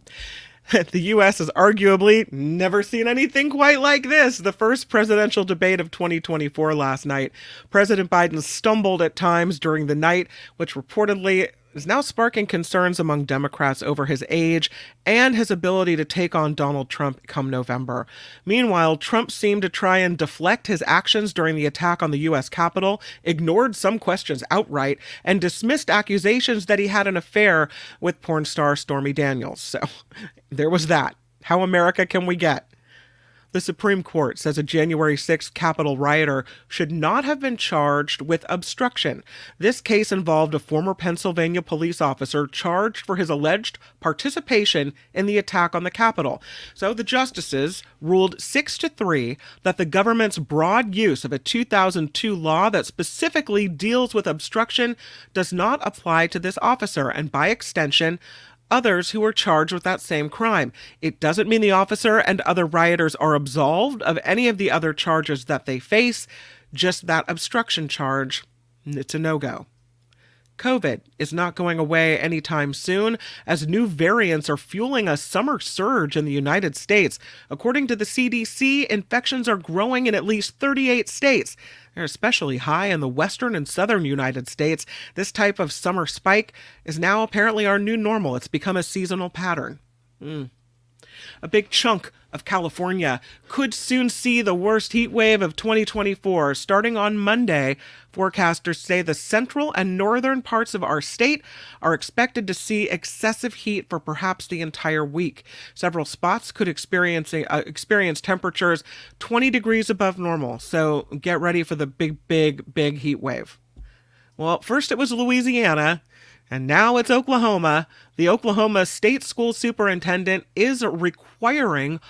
U.S. has arguably never seen anything quite like this. The first presidential debate of 2024 last night. President Biden stumbled at times during the night, which reportedly is now sparking concerns among Democrats over his age and his ability to take on Donald Trump come November. Meanwhile, Trump seemed to try and deflect his actions during the attack on the U.S. Capitol, ignored some questions outright, and dismissed accusations that he had an affair with porn star Stormy Daniels. So there was that. How America can we get? The Supreme Court says a January 6th Capitol rioter should not have been charged with obstruction. This case involved a former Pennsylvania police officer charged for his alleged participation in the attack on the Capitol. So the justices ruled 6-3 that the government's broad use of a 2002 law that specifically deals with obstruction does not apply to this officer, and by extension, others who were charged with that same crime. It doesn't mean the officer and other rioters are absolved of any of the other charges that they face, just that obstruction charge. It's a no-go. COVID is not going away anytime soon, as new variants are fueling a summer surge in the United States. According to the CDC, infections are growing in at least 38 states. They're especially high in the western and southern United States. This type of summer spike is now apparently our new normal. It's become a seasonal pattern. A big chunk of California could soon see the worst heat wave of 2024. Starting on Monday, forecasters say the central and northern parts of our state are expected to see excessive heat for perhaps the entire week. Several spots could experience temperatures 20 degrees above normal, so get ready for the big heat wave. Well, first it was Louisiana, and now it's Oklahoma. The Oklahoma State School Superintendent is requiring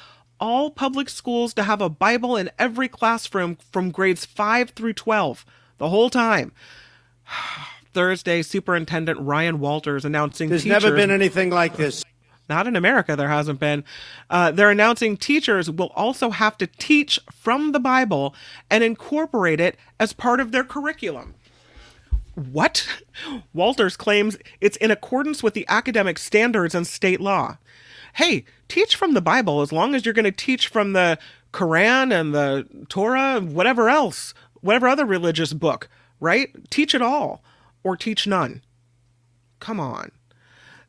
all public schools to have a Bible in every classroom from grades 5 through 12 the whole time. Thursday, Superintendent Ryan Walters announcing There's never been anything like this. Not in America, there hasn't been. They're announcing teachers will also have to teach from the Bible and incorporate it as part of their curriculum. What? Walters claims it's in accordance with the academic standards and state law. Hey, teach from the Bible as long as you're going to teach from the Quran and the Torah, whatever else, whatever other religious book, right? Teach it all or teach none. Come on.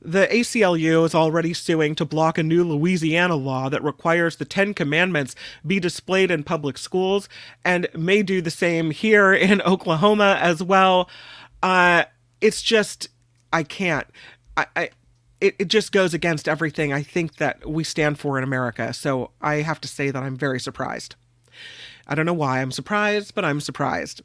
The ACLU is already suing to block a new Louisiana law that requires the 10 Commandments be displayed in public schools, and may do the same here in Oklahoma as well. It's just, I can't. It just goes against everything I think that we stand for in America. So I have to say that I'm very surprised. I don't know why I'm surprised, but I'm surprised.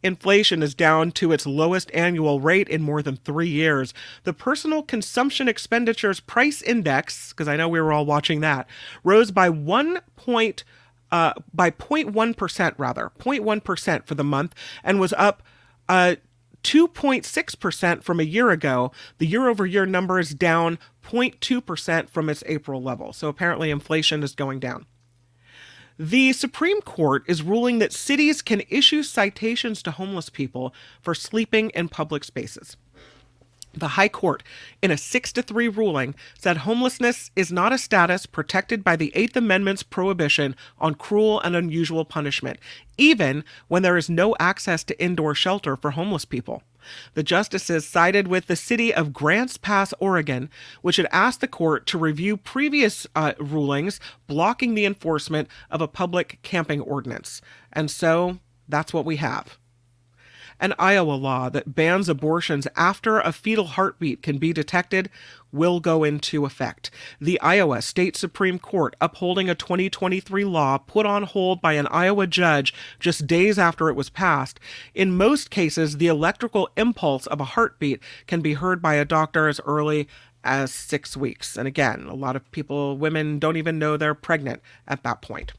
Inflation is down to its lowest annual rate in more than 3 years. The Personal Consumption Expenditures Price Index, because I know we were all watching that, rose by 0.1% for the month, and was up 2.6% from a year ago. The year-over-year number is down 0.2% from its April level. So apparently inflation is going down. The Supreme Court is ruling that cities can issue citations to homeless people for sleeping in public spaces. The High Court, in a 6-3 ruling, said homelessness is not a status protected by the Eighth Amendment's prohibition on cruel and unusual punishment, even when there is no access to indoor shelter for homeless people. The justices sided with the city of Grants Pass, Oregon, which had asked the court to review previous rulings blocking the enforcement of a public camping ordinance. And so that's what we have. An Iowa law that bans abortions after a fetal heartbeat can be detected will go into effect. The Iowa State Supreme Court, upholding a 2023 law put on hold by an Iowa judge just days after it was passed. In most cases, the electrical impulse of a heartbeat can be heard by a doctor as early as 6 weeks. And again, a lot of women don't even know they're pregnant at that point.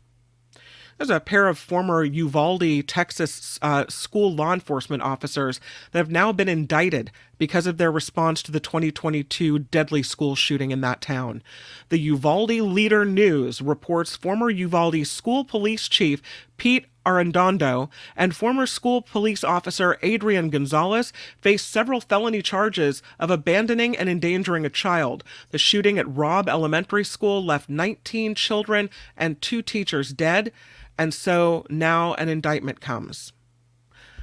There's a pair of former Uvalde, Texas school law enforcement officers that have now been indicted because of their response to the 2022 deadly school shooting in that town. The Uvalde Leader News reports former Uvalde school police chief Pete Arredondo and former school police officer Adrian Gonzalez faced several felony charges of abandoning and endangering a child. The shooting at Robb Elementary School left 19 children and 2 teachers dead. And so now an indictment comes.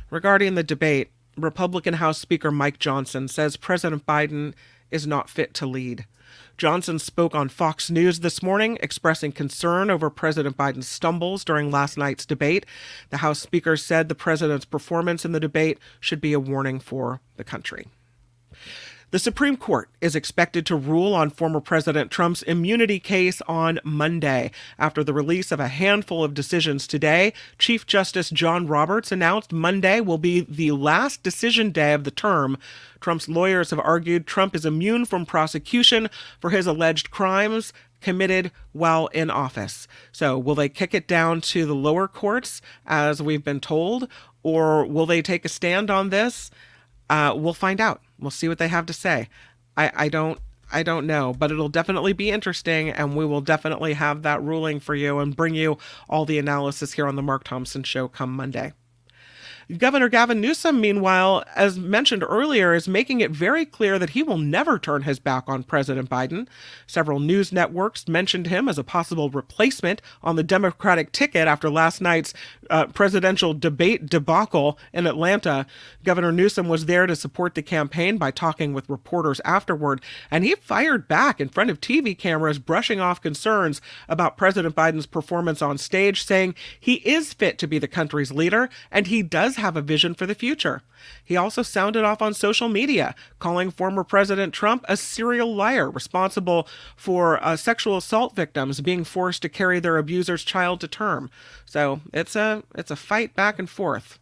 Regarding the debate, Republican House Speaker Mike Johnson says President Biden is not fit to lead. Johnson spoke on Fox News this morning, expressing concern over President Biden's stumbles during last night's debate. The House Speaker said the president's performance in the debate should be a warning for the country. The Supreme Court is expected to rule on former President Trump's immunity case on Monday. After the release of a handful of decisions today, Chief Justice John Roberts announced Monday will be the last decision day of the term. Trump's lawyers have argued Trump is immune from prosecution for his alleged crimes committed while in office. So will they kick it down to the lower courts, as we've been told, or will they take a stand on this? We'll find out. We'll see what they have to say. I don't know, but it'll definitely be interesting, and we will definitely have that ruling for you and bring you all the analysis here on the Mark Thompson Show come Monday. Governor Gavin Newsom, meanwhile, as mentioned earlier, is making it very clear that he will never turn his back on President Biden. Several news networks mentioned him as a possible replacement on the Democratic ticket after last night's presidential debate debacle in Atlanta. Governor Newsom was there to support the campaign by talking with reporters afterward, and he fired back in front of TV cameras, brushing off concerns about President Biden's performance on stage, saying he is fit to be the country's leader and he does have a vision for the future. He also sounded off on social media, calling former President Trump a serial liar responsible for sexual assault victims being forced to carry their abuser's child to term. So it's a fight back and forth.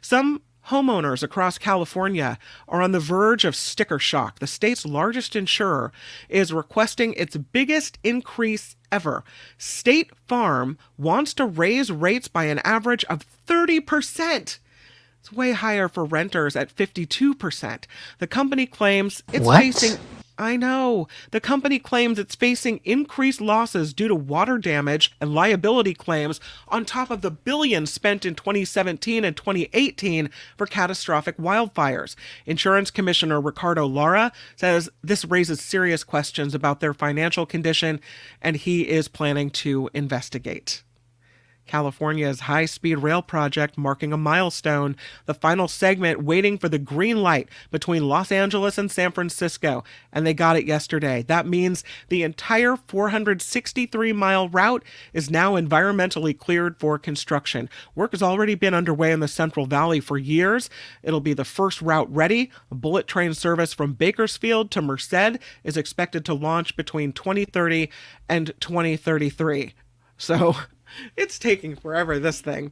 Some homeowners across California are on the verge of sticker shock. The state's largest insurer is requesting its biggest increase ever. State Farm wants to raise rates by an average of 30%. It's way higher for renters at 52%. The company claims it's facing... I know. The company claims it's facing increased losses due to water damage and liability claims on top of the billions spent in 2017 and 2018 for catastrophic wildfires. Insurance Commissioner Ricardo Lara says this raises serious questions about their financial condition, and he is planning to investigate. California's high-speed rail project marking a milestone, the final segment waiting for the green light between Los Angeles and San Francisco, and they got it yesterday. That means the entire 463-mile route is now environmentally cleared for construction. Work has already been underway in the Central Valley for years. It'll be the first route ready. A bullet train service from Bakersfield to Merced is expected to launch between 2030 and 2033. So... it's taking forever, this thing.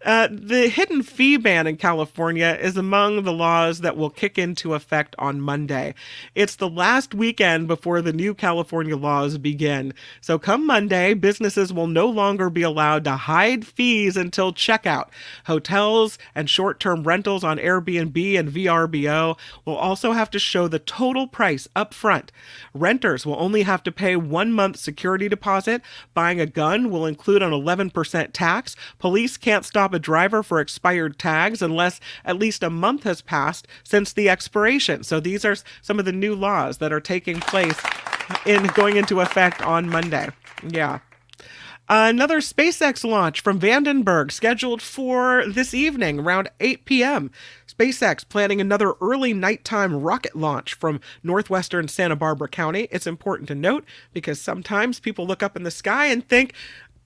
The hidden fee ban in California is among the laws that will kick into effect on Monday. It's the last weekend before the new California laws begin. So come Monday, businesses will no longer be allowed to hide fees until checkout. Hotels and short-term rentals on Airbnb and VRBO will also have to show the total price up front. Renters will only have to pay 1 month security deposit. Buying a gun will include an 11% tax. Police can't stop a driver for expired tags unless at least a month has passed since the expiration. So these are some of the new laws that are taking place going into effect on Monday. Yeah. Another SpaceX launch from Vandenberg scheduled for this evening around 8 p.m. SpaceX planning another early nighttime rocket launch from northwestern Santa Barbara County. It's important to note because sometimes people look up in the sky and think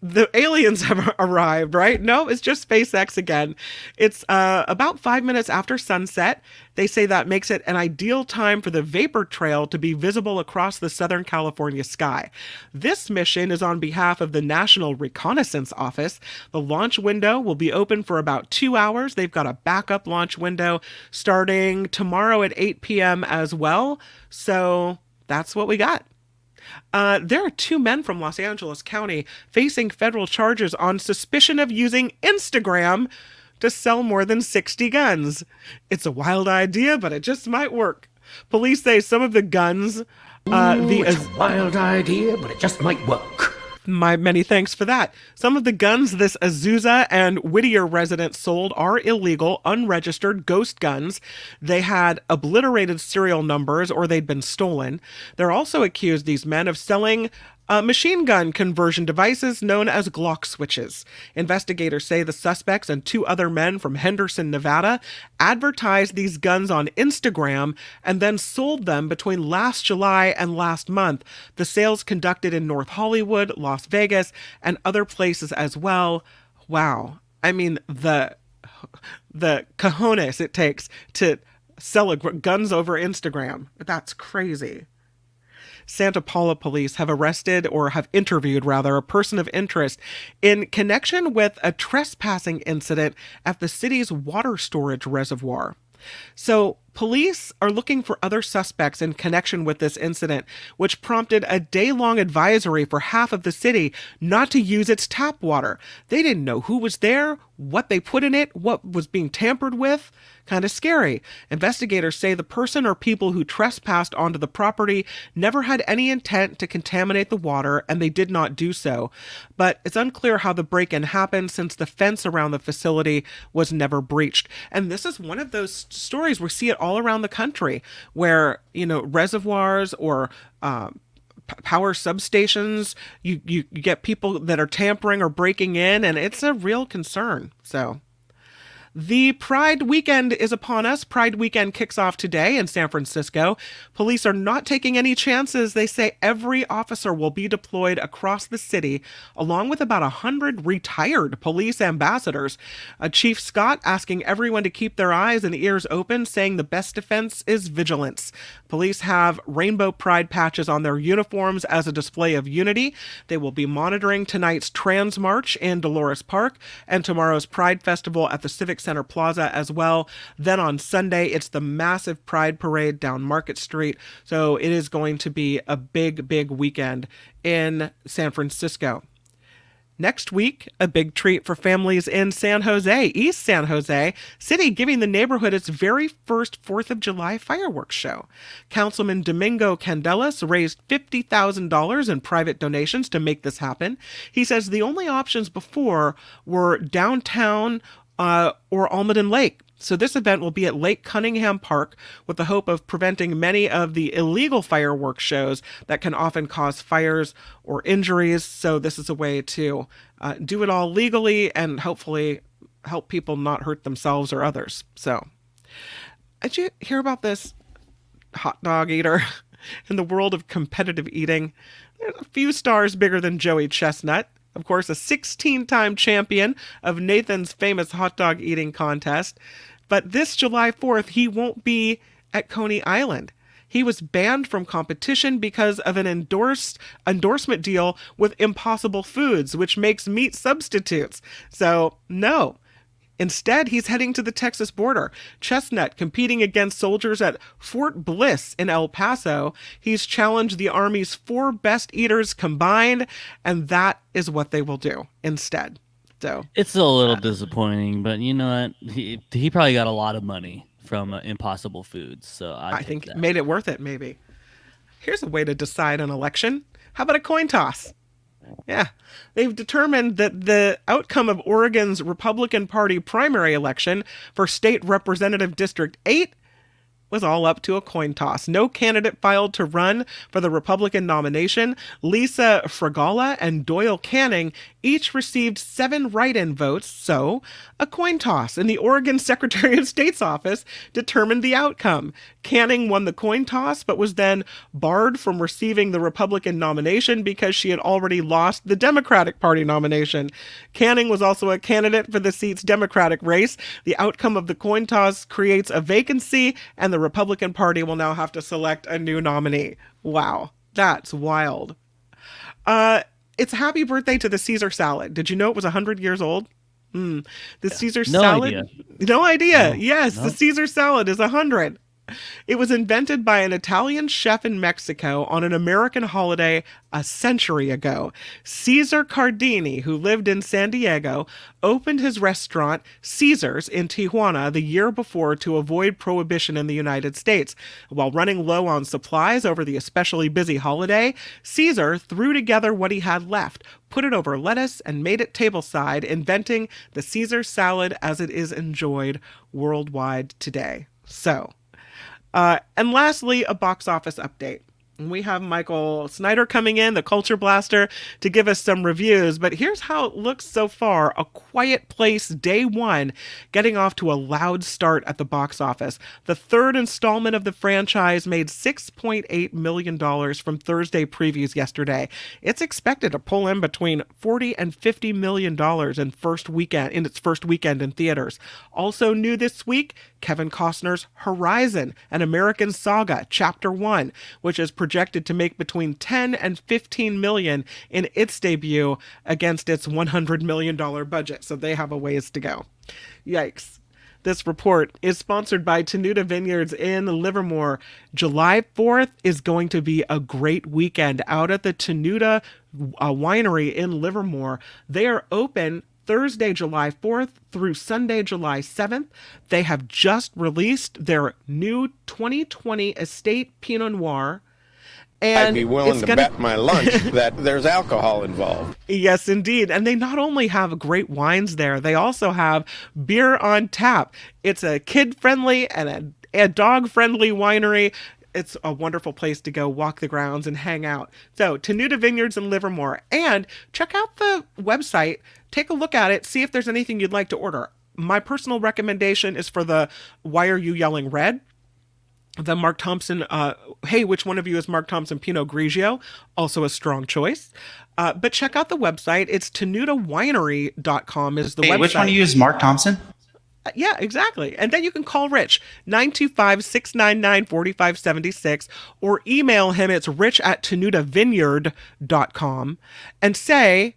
the aliens have arrived, right? No, it's just SpaceX again. It's about 5 minutes after sunset. They say that makes it an ideal time for the vapor trail to be visible across the Southern California sky. This mission is on behalf of the National Reconnaissance Office. The launch window will be open for about 2 hours. They've got a backup launch window starting tomorrow at 8 p.m. as well. So that's what we got. There are 2 men from Los Angeles County facing federal charges on suspicion of using Instagram to sell more than 60 guns. It's a wild idea, but it just might work. Police say some of the guns... it's a wild idea, but it just might work. My many thanks for that. Some of the guns this Azusa and Whittier resident sold are illegal, unregistered ghost guns. They had obliterated serial numbers or they'd been stolen. They're also accused, these men, of selling machine gun conversion devices known as Glock switches. Investigators say the suspects and 2 other men from Henderson, Nevada, advertised these guns on Instagram and then sold them between last July and last month. The sales conducted in North Hollywood, Las Vegas, and other places as well. Wow. I mean, the cojones it takes to sell guns over Instagram. That's crazy. Santa Paula police have interviewed a person of interest in connection with a trespassing incident at the city's water storage reservoir. So police are looking for other suspects in connection with this incident, which prompted a day-long advisory for half of the city not to use its tap water. They didn't know who was there, what they put in it, what was being tampered with. Kind of scary. Investigators say the person or people who trespassed onto the property never had any intent to contaminate the water, and they did not do so. But it's unclear how the break-in happened since the fence around the facility was never breached. And this is one of those stories we see it all around the country where, reservoirs or power substations, you get people that are tampering or breaking in, and it's a real concern. So the Pride weekend is upon us. Pride weekend kicks off today in San Francisco. Police are not taking any chances. They say every officer will be deployed across the city, along with about 100 retired police ambassadors. Chief Scott asking everyone to keep their eyes and ears open, saying the best defense is vigilance. Police have rainbow pride patches on their uniforms as a display of unity. They will be monitoring tonight's Trans March in Dolores Park and tomorrow's Pride Festival at the Civic Center Plaza as well. Then on Sunday, it's the massive Pride Parade down Market Street. So it is going to be a big, big weekend in San Francisco. Next week, a big treat for families in San Jose, East San Jose City, giving the neighborhood its very first 4th of July fireworks show. Councilman Domingo Candelas raised $50,000 in private donations to make this happen. He says the only options before were downtown or Almaden Lake. So this event will be at Lake Cunningham Park with the hope of preventing many of the illegal fireworks shows that can often cause fires or injuries. So this is a way to do it all legally and hopefully help people not hurt themselves or others. So did you hear about this hot dog eater in the world of competitive eating? There's a few stars bigger than Joey Chestnut. Of course, a 16-time champion of Nathan's famous hot dog eating contest. But this July 4th, he won't be at Coney Island. He was banned from competition because of an endorsement deal with Impossible Foods, which makes meat substitutes. So, no. Instead, he's heading to the Texas border. Chestnut competing against soldiers at Fort Bliss in El Paso. He's challenged the Army's 4 best eaters combined, and that is what they will do instead. So it's a little disappointing, but you know what? He probably got a lot of money from Impossible Foods, so I think that made it worth it. Maybe. Here's a way to decide an election. How about a coin toss? Yeah, they've determined that the outcome of Oregon's Republican Party primary election for State Representative District 8 was all up to a coin toss. No candidate filed to run for the Republican nomination. Lisa Fragala and Doyle Canning each received 7 write-in votes, so a coin toss in the Oregon Secretary of State's office determined the outcome. Canning won the coin toss, but was then barred from receiving the Republican nomination because she had already lost the Democratic Party nomination. Canning was also a candidate for the seat's Democratic race. The outcome of the coin toss creates a vacancy, and the Republican Party will now have to select a new nominee. Wow, that's wild. It's a happy birthday to the Caesar salad. Did you know it was 100 years old? The Caesar salad? Idea. No idea. No, yes, no. The Caesar salad is 100. It was invented by an Italian chef in Mexico on an American holiday a century ago. Caesar Cardini, who lived in San Diego, opened his restaurant Caesar's in Tijuana the year before to avoid prohibition in the United States. While running low on supplies over the especially busy holiday, Caesar threw together what he had left, put it over lettuce, and made it tableside, inventing the Caesar salad as it is enjoyed worldwide today. So, and lastly, a box office update. We have Michael Snyder coming in, the Culture Blaster, to give us some reviews. But here's how it looks so far. A Quiet Place Day 1 getting off to a loud start at the box office. The third installment of the franchise made $6.8 million from Thursday previews yesterday. It's expected to pull in between $40 and $50 million in its first weekend in theaters. Also new this week, Kevin Costner's Horizon, an American Saga, Chapter 1, which is projected to make between 10 and 15 million in its debut against its $100 million budget. So they have a ways to go. Yikes. This report is sponsored by Tenuta Vineyards in Livermore. July 4th is going to be a great weekend out at the Tenuta Winery in Livermore. They are open Thursday, July 4th through Sunday, July 7th. They have just released their new 2020 Estate Pinot Noir. And I'd be willing to bet my lunch that there's alcohol involved. Yes, indeed. And they not only have great wines there, they also have beer on tap. It's a kid-friendly and a dog-friendly winery. It's a wonderful place to go walk the grounds and hang out. So, Tenuta Vineyards in Livermore. And check out the website. Take a look at it. See if there's anything you'd like to order. My personal recommendation is for the Why Are You Yelling Red? The Mark Thompson, hey, which one of you is Mark Thompson Pinot Grigio? Also a strong choice. But check out the website. It's tenutawinery.com is the website. Which one of you is Mark Thompson? Yeah, exactly. And then you can call Rich, 925-699-4576, or email him. It's rich@tenutavineyard.com and say,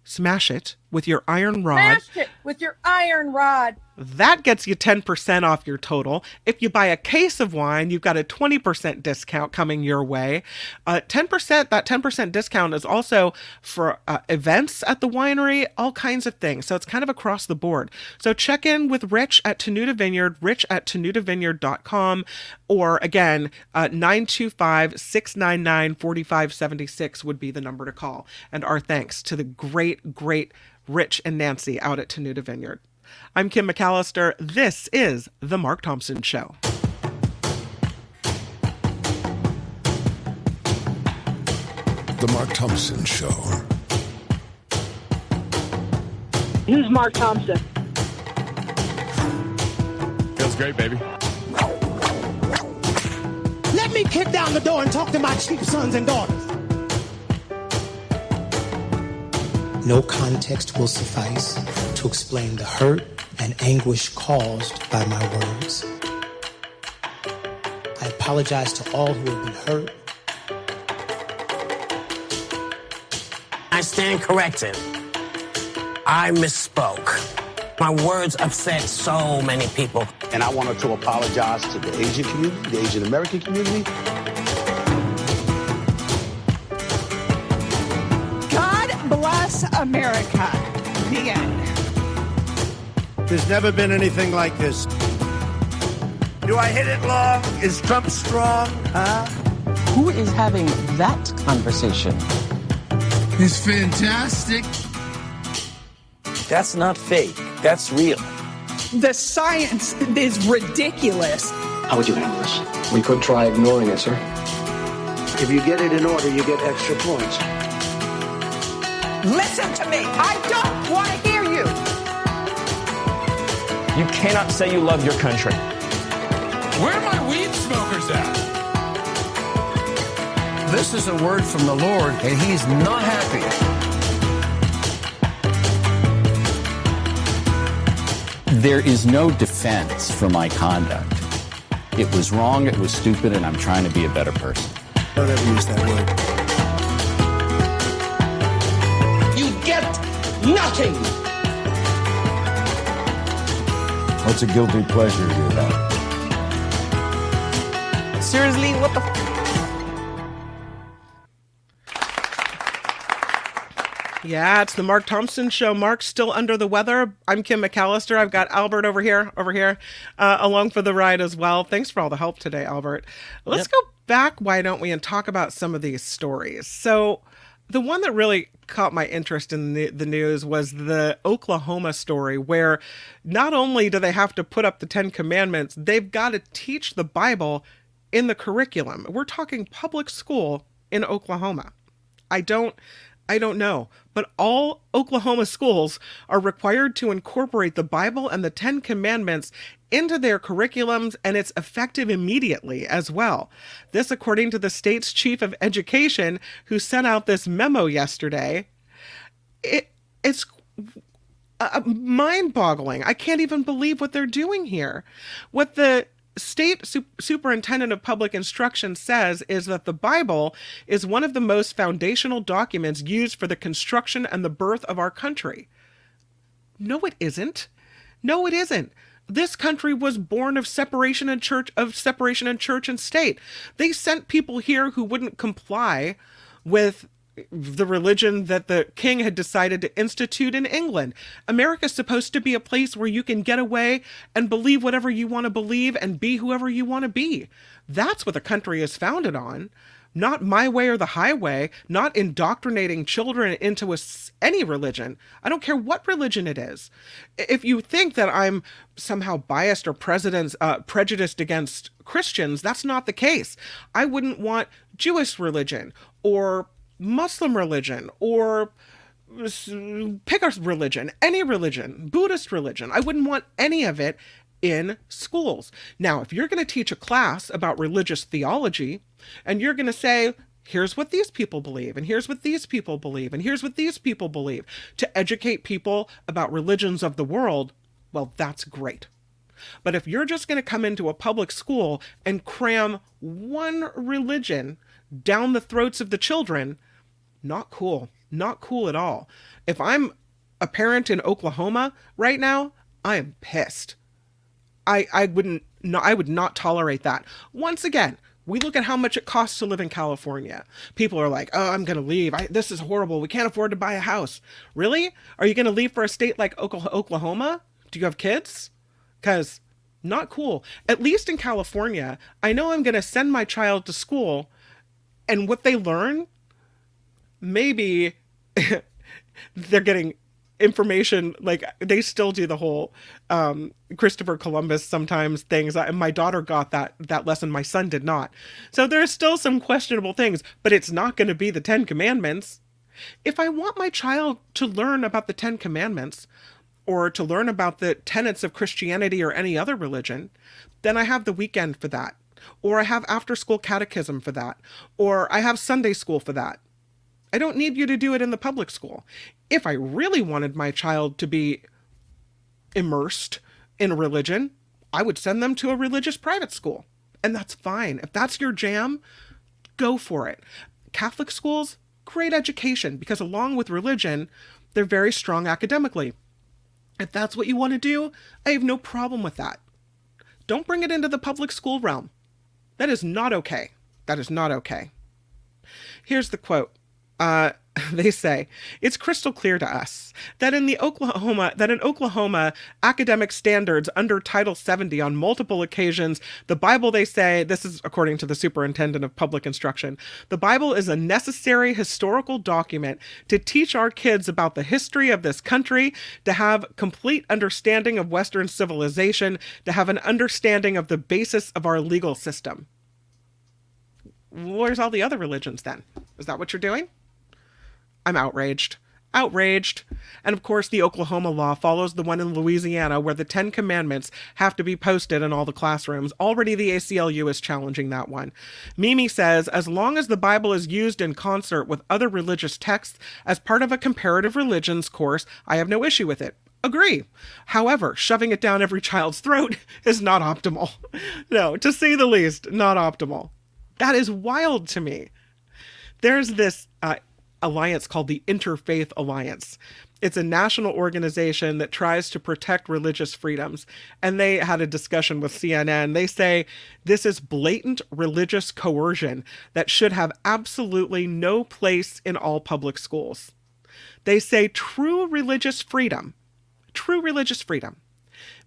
smash it with your iron rod. Smash it with your iron rod. That gets you 10% off your total. If you buy a case of wine, you've got a 20% discount coming your way. 10%, that 10% discount is also for events at the winery, all kinds of things. So it's kind of across the board. So check in with Rich at Tenuta Vineyard, rich@tenutavineyard.com, or again, 925-699-4576 would be the number to call. And our thanks to the great Rich and Nancy out at Tenuta Vineyard. I'm Kim McAllister. This is The Mark Thompson Show. The Mark Thompson Show. Who's Mark Thompson? Feels great, baby. Let me kick down the door and talk to my cheap sons and daughters. No context will suffice to explain the hurt and anguish caused by my words. I apologize to all who have been hurt. I stand corrected. I misspoke. My words upset so many people. And I wanted to apologize to the Asian community, the Asian American community. Bless America. The end. There's never been anything like this. Do I hit it long? Is Trump strong? Huh? Who is having that conversation? It's fantastic. That's not fake. That's real. The science is ridiculous. How would you handle this? We could try ignoring it, sir. If you get it in order, you get extra points. Listen to me. I don't want to hear you. You cannot say you love your country. Where are my weed smokers at? This is a word from the Lord, and he's not happy. There is no defense for my conduct. It was wrong, it was stupid, and I'm trying to be a better person. Don't ever use that word. Nothing. What's a guilty pleasure you have? Seriously, what the Yeah, it's the Mark Thompson Show. Mark's still under the weather. I'm Kim McAllister. I've got Albert over here, along for the ride as well. Thanks for all the help today, Albert. Let's go back, why don't we, and talk about some of these stories. So the one that really caught my interest in the news was the Oklahoma story, where not only do they have to put up the 10 Commandments, they've got to teach the Bible in the curriculum. We're talking public school in Oklahoma. I don't know, but all Oklahoma schools are required to incorporate the Bible and the 10 Commandments into their curriculums, and it's effective immediately as well. This, according to the state's chief of education, who sent out this memo yesterday. It's mind-boggling. I can't even believe what they're doing here. What the state superintendent of public instruction says is that the Bible is one of the most foundational documents used for the construction and the birth of our country. No, it isn't. No, it isn't. This country was born of separation in church and state. They sent people here who wouldn't comply with the religion that the king had decided to institute in England. America's supposed to be a place where you can get away and believe whatever you want to believe and be whoever you want to be. That's what the country is founded on. Not my way or the highway, not indoctrinating children into any religion. I don't care what religion it is. If you think that I'm somehow biased or prejudiced against Christians, that's not the case. I wouldn't want Jewish religion or Muslim religion or pick a religion, any religion, Buddhist religion. I wouldn't want any of it in schools. Now, if you're going to teach a class about religious theology and you're going to say, here's what these people believe, and here's what these people believe, and here's what these people believe, to educate people about religions of the world, well, that's great. But if you're just going to come into a public school and cram one religion down the throats of the children, not cool. Not cool at all. If I'm a parent in Oklahoma right now, I am pissed. I would not tolerate that. Once again, we look at how much it costs to live in California. People are like, oh, I'm going to leave. This is horrible. We can't afford to buy a house. Really? Are you going to leave for a state like Oklahoma? Do you have kids? Because not cool. At least in California, I know I'm going to send my child to school, and what they learn, maybe they're getting information, like they still do the whole Christopher Columbus sometimes things. My daughter got that lesson, my son did not. So there's still some questionable things, but it's not going to be the 10 Commandments. If I want my child to learn about the 10 Commandments or to learn about the tenets of Christianity or any other religion, then I have the weekend for that, or I have after school catechism for that, or I have Sunday school for that. I don't need you to do it in the public school. If I really wanted my child to be immersed in a religion, I would send them to a religious private school. And that's fine. If that's your jam, go for it. Catholic schools, great education, because along with religion, they're very strong academically. If that's what you want to do, I have no problem with that. Don't bring it into the public school realm. That is not okay. That is not okay. Here's the quote. They say, it's crystal clear to us that in Oklahoma academic standards under Title 70 on multiple occasions, the Bible, they say, this is according to the superintendent of public instruction, the Bible is a necessary historical document to teach our kids about the history of this country, to have complete understanding of Western civilization, to have an understanding of the basis of our legal system. Where's all the other religions then? Is that what you're doing? I'm outraged. Outraged. And of course, the Oklahoma law follows the one in Louisiana where the 10 Commandments have to be posted in all the classrooms. Already the ACLU is challenging that one. Mimi says, as long as the Bible is used in concert with other religious texts as part of a comparative religions course, I have no issue with it. Agree. However, shoving it down every child's throat is not optimal. No, to say the least, not optimal. That is wild to me. There's this alliance called the Interfaith Alliance. It's a national organization that tries to protect religious freedoms. And they had a discussion with CNN. They say this is blatant religious coercion that should have absolutely no place in all public schools. They say true religious freedom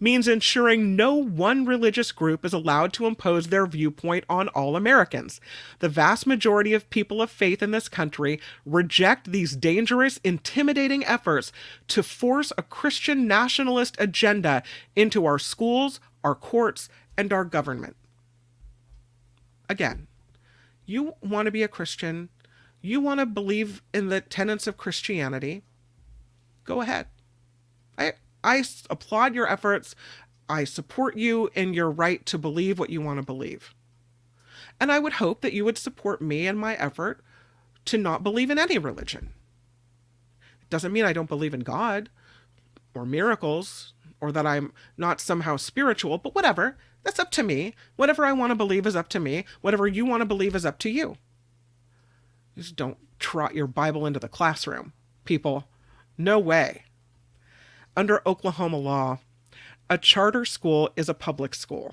means ensuring no one religious group is allowed to impose their viewpoint on all Americans. The vast majority of people of faith in this country reject these dangerous, intimidating efforts to force a Christian nationalist agenda into our schools, our courts, and our government. Again, you want to be a Christian, you want to believe in the tenets of Christianity, go ahead. I applaud your efforts. I support you in your right to believe what you want to believe. And I would hope that you would support me in my effort to not believe in any religion. It doesn't mean I don't believe in God or miracles or that I'm not somehow spiritual, but whatever. That's up to me. Whatever I want to believe is up to me. Whatever you want to believe is up to you. Just don't trot your Bible into the classroom, people. No way. Under Oklahoma law, a charter school is a public school.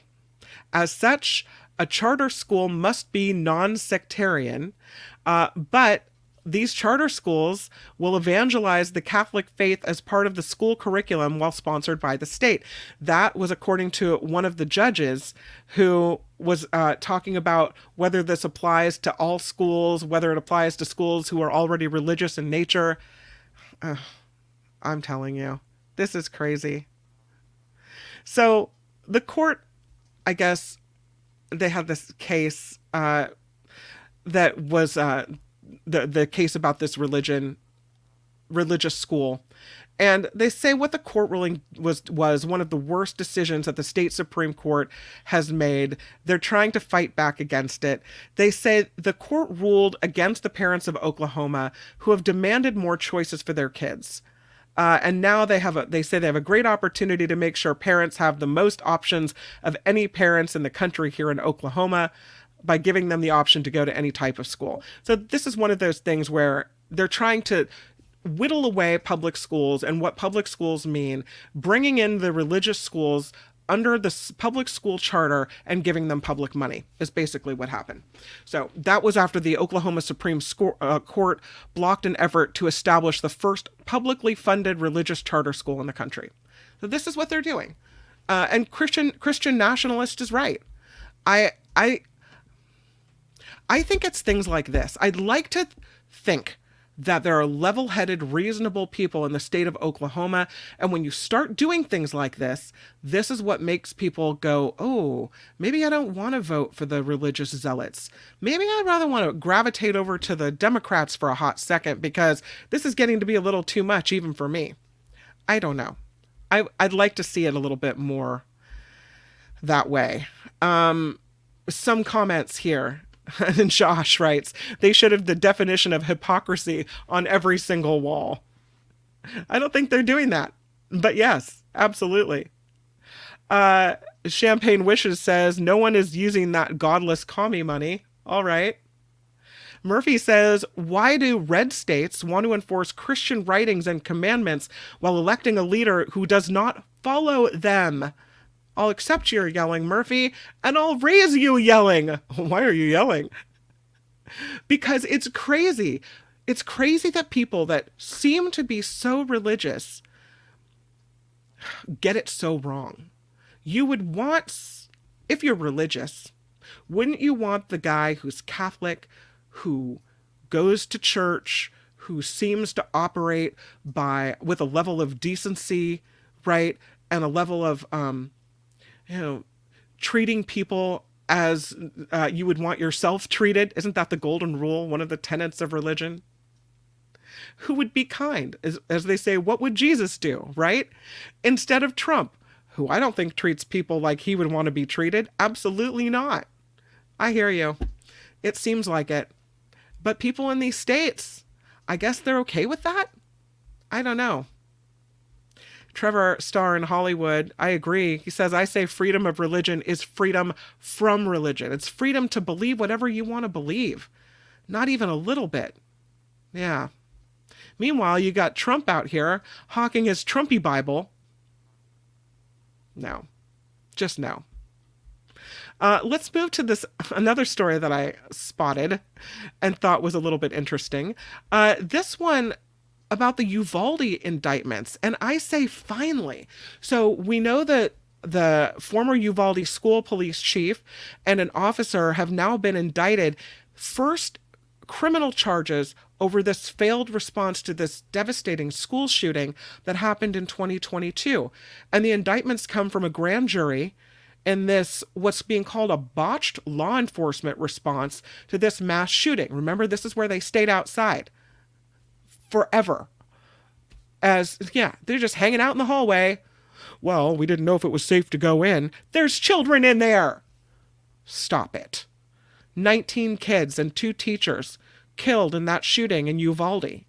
As such, a charter school must be non-sectarian, but these charter schools will evangelize the Catholic faith as part of the school curriculum while sponsored by the state. That was according to one of the judges who was talking about whether this applies to all schools, whether it applies to schools who are already religious in nature. I'm telling you, this is crazy. So the court, I guess, they had this case that was the case about this religious school. And they say what the court ruling was one of the worst decisions that the state Supreme Court has made. They're trying to fight back against it. They say the court ruled against the parents of Oklahoma who have demanded more choices for their kids. And now they say they have a great opportunity to make sure parents have the most options of any parents in the country here in Oklahoma by giving them the option to go to any type of school. So this is one of those things where they're trying to whittle away public schools and what public schools mean, bringing in the religious schools under the public school charter and giving them public money is basically what happened. So that was after the Oklahoma Supreme Court blocked an effort to establish the first publicly funded religious charter school in the country. So this is what they're doing. And Christian nationalist is right. I think it's things like this. I'd like to think that there are level-headed, reasonable people in the state of Oklahoma. And when you start doing things like this is what makes people go, oh, maybe I don't want to vote for the religious zealots. Maybe I'd rather want to gravitate over to the Democrats for a hot second because this is getting to be a little too much even for me. I don't know. I'd like to see it a little bit more that way. Some comments here. And Josh writes, they should have the definition of hypocrisy on every single wall. I don't think they're doing that. But yes, absolutely. Champagne Wishes says, no one is using that godless commie money. All right. Murphy says, why do red states want to enforce Christian writings and commandments while electing a leader who does not follow them? I'll accept your yelling, Murphy, and I'll raise you yelling. Why are you yelling? Because it's crazy. It's crazy that people that seem to be so religious get it so wrong. You would want, if you're religious, wouldn't you want the guy who's Catholic, who goes to church, who seems to operate with a level of decency, right, and a level of treating people as you would want yourself treated? Isn't that the golden rule, one of the tenets of religion? Who would be kind? As they say, what would Jesus do, right? Instead of Trump, who I don't think treats people like he would want to be treated. Absolutely not. I hear you. It seems like it. But people in these states, I guess they're okay with that? I don't know. Trevor Starr in Hollywood, I agree. He says, I say freedom of religion is freedom from religion. It's freedom to believe whatever you want to believe. Not even a little bit. Yeah. Meanwhile, you got Trump out here hawking his Trumpy Bible. No. Just no. Let's move to another story that I spotted and thought was a little bit interesting. This one about the Uvalde indictments. And I say finally. So we know that the former Uvalde school police chief and an officer have now been indicted. First criminal charges over this failed response to this devastating school shooting that happened in 2022. And the indictments come from a grand jury in this, what's being called a botched law enforcement response to this mass shooting. Remember, this is where they stayed outside forever. They're just hanging out in the hallway. Well, we didn't know if it was safe to go in. There's children in there. Stop it. 19 kids and 2 teachers killed in that shooting in Uvalde.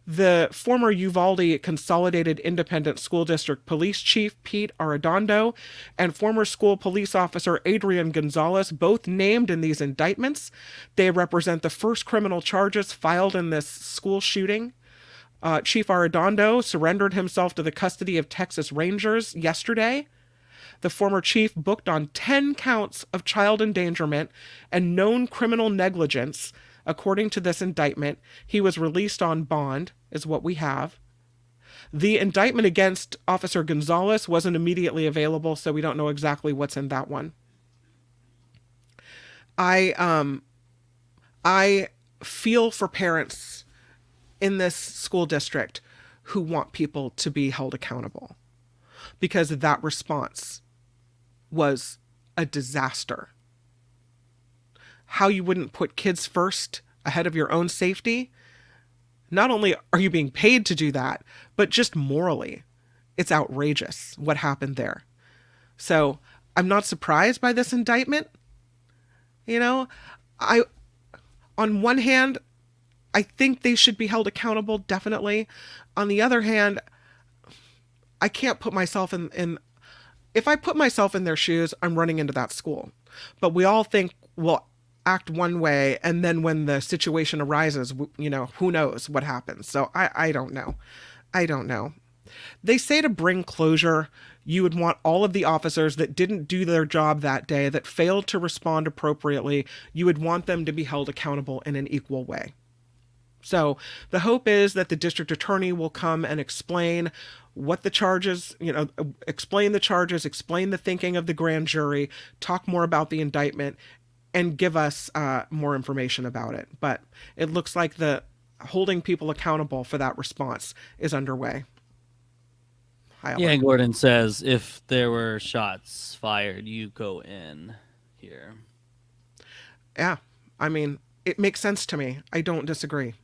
The former Uvalde Consolidated Independent School District Police Chief Pete Arredondo and former school police officer Adrian Gonzalez, both named in these indictments. They represent the first criminal charges filed in this school shooting. Chief Arredondo surrendered himself to the custody of Texas Rangers yesterday. The former chief booked on 10 counts of child endangerment and known criminal negligence. According to this indictment, he was released on bond, is what we have. The indictment against Officer Gonzalez wasn't immediately available, so we don't know exactly what's in that one. I feel for parents in this school district who want people to be held accountable, because that response was a disaster. How you wouldn't put kids first ahead of your own safety. Not only are you being paid to do that, but just morally, it's outrageous what happened there. So I'm not surprised by this indictment. You know, on one hand, I think they should be held accountable, definitely. On the other hand, I can't put myself in if I put myself in their shoes, I'm running into that school. But we all think we'll act one way, and then when the situation arises, you know, who knows what happens. So I don't know. I don't know. They say to bring closure, you would want all of the officers that didn't do their job that day, that failed to respond appropriately, you would want them to be held accountable in an equal way. So the hope is that the district attorney will come and explain what the charges, you know, explain the charges, explain the thinking of the grand jury, talk more about the indictment, and give us more information about it. But it looks like the holding people accountable for that response is underway. Yeah, Gordon says if there were shots fired, you go in here. Yeah, I mean, it makes sense to me. I don't disagree.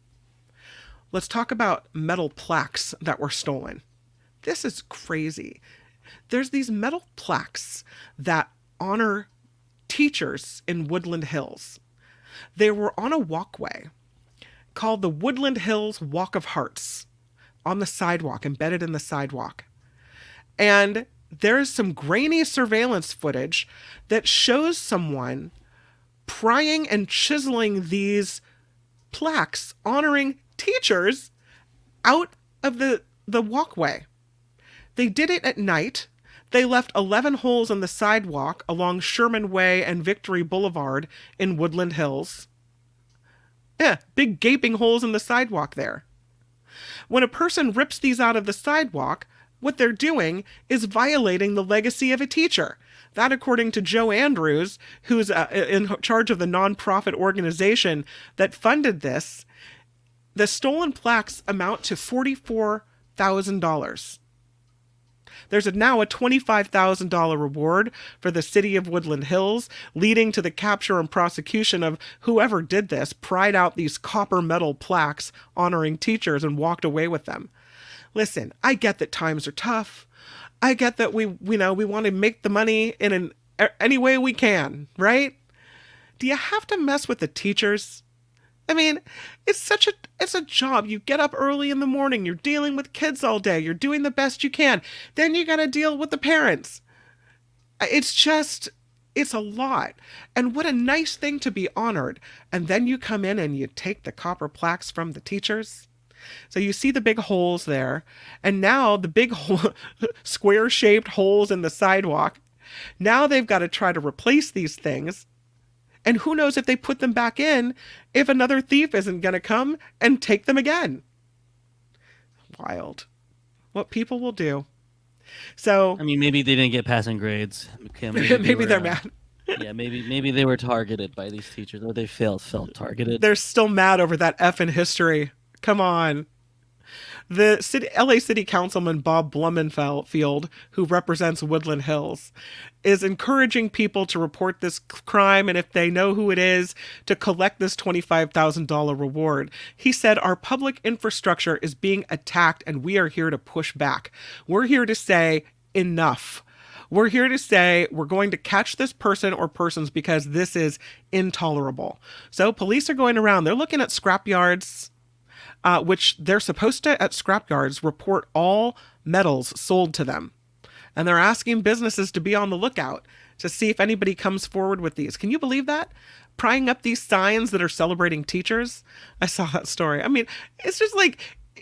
Let's talk about metal plaques that were stolen. This is crazy. There's these metal plaques that honor teachers in Woodland Hills. They were on a walkway called the Woodland Hills Walk of Hearts on the sidewalk, embedded in the sidewalk. And there's some grainy surveillance footage that shows someone prying and chiseling these plaques honoring teachers out of the walkway. They did it at night. They left 11 holes in the sidewalk along Sherman Way and Victory Boulevard in Woodland Hills. Yeah, big gaping holes in the sidewalk there. When a person rips these out of the sidewalk, what they're doing is violating the legacy of a teacher. That, according to Joe Andrews, who's in charge of the nonprofit organization that funded this, the stolen plaques amount to $44,000. There's now a $25,000 reward for the city of Woodland Hills, leading to the capture and prosecution of whoever did this, pried out these copper metal plaques honoring teachers and walked away with them. Listen, I get that times are tough. I get that we want to make the money in any way we can, right? Do you have to mess with the teachers? I mean, it's a job. You get up early in the morning, you're dealing with kids all day, you're doing the best you can. Then you got to deal with the parents. It's a lot. And what a nice thing to be honored. And then you come in and you take the copper plaques from the teachers. So you see the big holes there. And now the big square-shaped holes in the sidewalk. Now they've got to try to replace these things. And who knows if they put them back in if another thief isn't going to come and take them again. Wild. What people will do. So I mean, maybe they didn't get passing grades. Maybe they're mad. Yeah, maybe they were targeted by these teachers, or they felt targeted. They're still mad over that F in history. Come on. The LA City Councilman Bob Blumenfield, who represents Woodland Hills, is encouraging people to report this crime, and if they know who it is, to collect this $25,000 reward. He said, "Our public infrastructure is being attacked, and we are here to push back. We're here to say enough. We're here to say we're going to catch this person or persons because this is intolerable." So police are going around. They're looking at scrapyards, which they're supposed to, at scrapyards, report all metals sold to them. And they're asking businesses to be on the lookout to see if anybody comes forward with these. Can you believe that? Prying up these signs that are celebrating teachers? I saw that story. I mean, it's just like,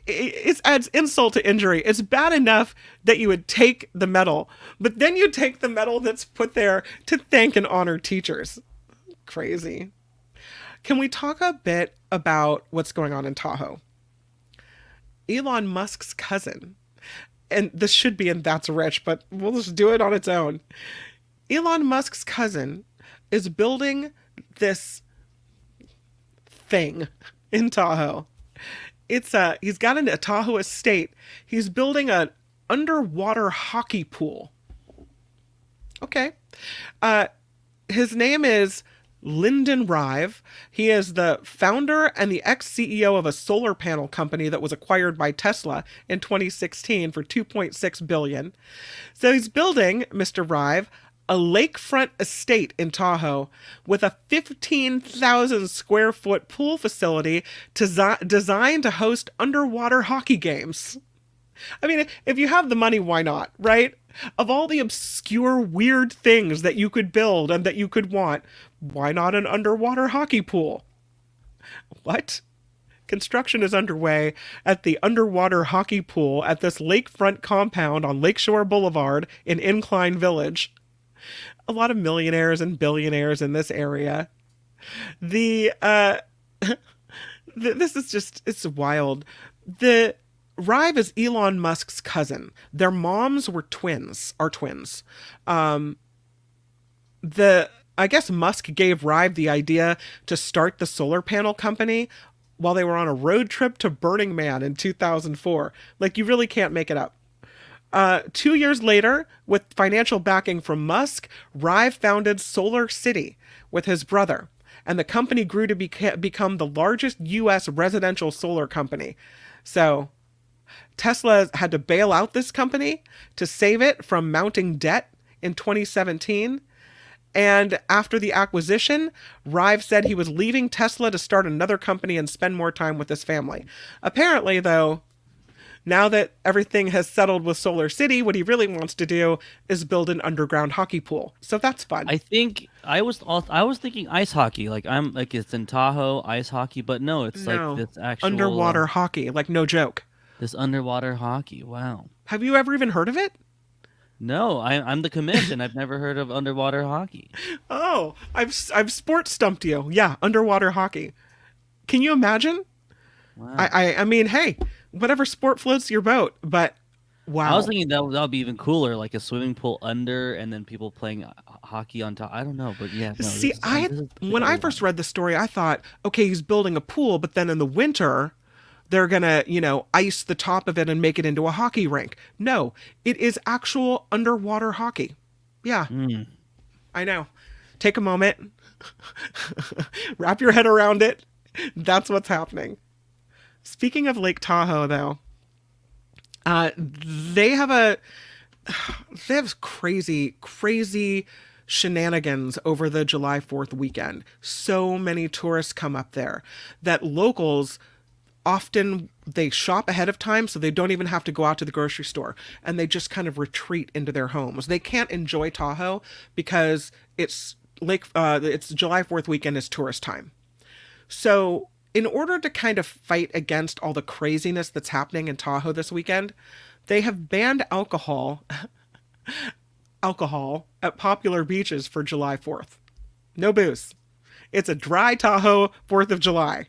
it adds insult to injury. It's bad enough that you would take the medal, but then you take the medal that's put there to thank and honor teachers. Crazy. Can we talk a bit about what's going on in Tahoe? Elon Musk's cousin, and this should be in That's Rich, but we'll just do it on its own. Elon Musk's cousin is building this thing in Tahoe. He's got a Tahoe estate. He's building an underwater hockey pool. Okay. His name is Lyndon Rive. He is the founder and the ex-CEO of a solar panel company that was acquired by Tesla in 2016 for $2.6 billion. So he's building, Mr. Rive, a lakefront estate in Tahoe with a 15,000 square foot pool facility designed to host underwater hockey games. I mean, if you have the money, why not, right? Of all the obscure, weird things that you could build and that you could want, why not an underwater hockey pool? What? Construction is underway at the underwater hockey pool at this lakefront compound on Lakeshore Boulevard in Incline Village. A lot of millionaires and billionaires in this area. This is just, it's wild. The Rive is Elon Musk's cousin. Their moms are twins. I guess Musk gave Rive the idea to start the solar panel company while they were on a road trip to Burning Man in 2004. Like, you really can't make it up. 2 years later, with financial backing from Musk, Rive founded Solar City with his brother, and the company grew to become the largest U.S. residential solar company. So Tesla had to bail out this company to save it from mounting debt in 2017. And after the acquisition, Rive said he was leaving Tesla to start another company and spend more time with his family. Apparently, though, now that everything has settled with Solar City, what he really wants to do is build an underground hockey pool. So that's fun. I think I was thinking ice hockey. Like, it's in Tahoe, ice hockey, but no, it's like this actual underwater hockey. Like, no joke. This underwater hockey. Wow. Have you ever even heard of it? No, I'm the commission. I've never heard of underwater hockey. Oh, I've sports stumped you. Yeah, underwater hockey. Can you imagine? Wow. I mean, hey, whatever sport floats your boat, but wow. I was thinking that would be even cooler, like a swimming pool under, and then people playing hockey on top. I don't know, but yeah. No, see, when I first read the story, I thought, okay, he's building a pool, but then in the winter, they're gonna, ice the top of it and make it into a hockey rink. No, it is actual underwater hockey. Yeah, I know. Take a moment, wrap your head around it. That's what's happening. Speaking of Lake Tahoe, though, they have crazy shenanigans over the July 4th weekend. So many tourists come up there that locals often, they shop ahead of time, so they don't even have to go out to the grocery store, and they just kind of retreat into their homes. They can't enjoy Tahoe because it's July 4th weekend is tourist time. So in order to kind of fight against all the craziness that's happening in Tahoe this weekend, they have banned alcohol at popular beaches for July 4th. No booze. It's a dry Tahoe 4th of July.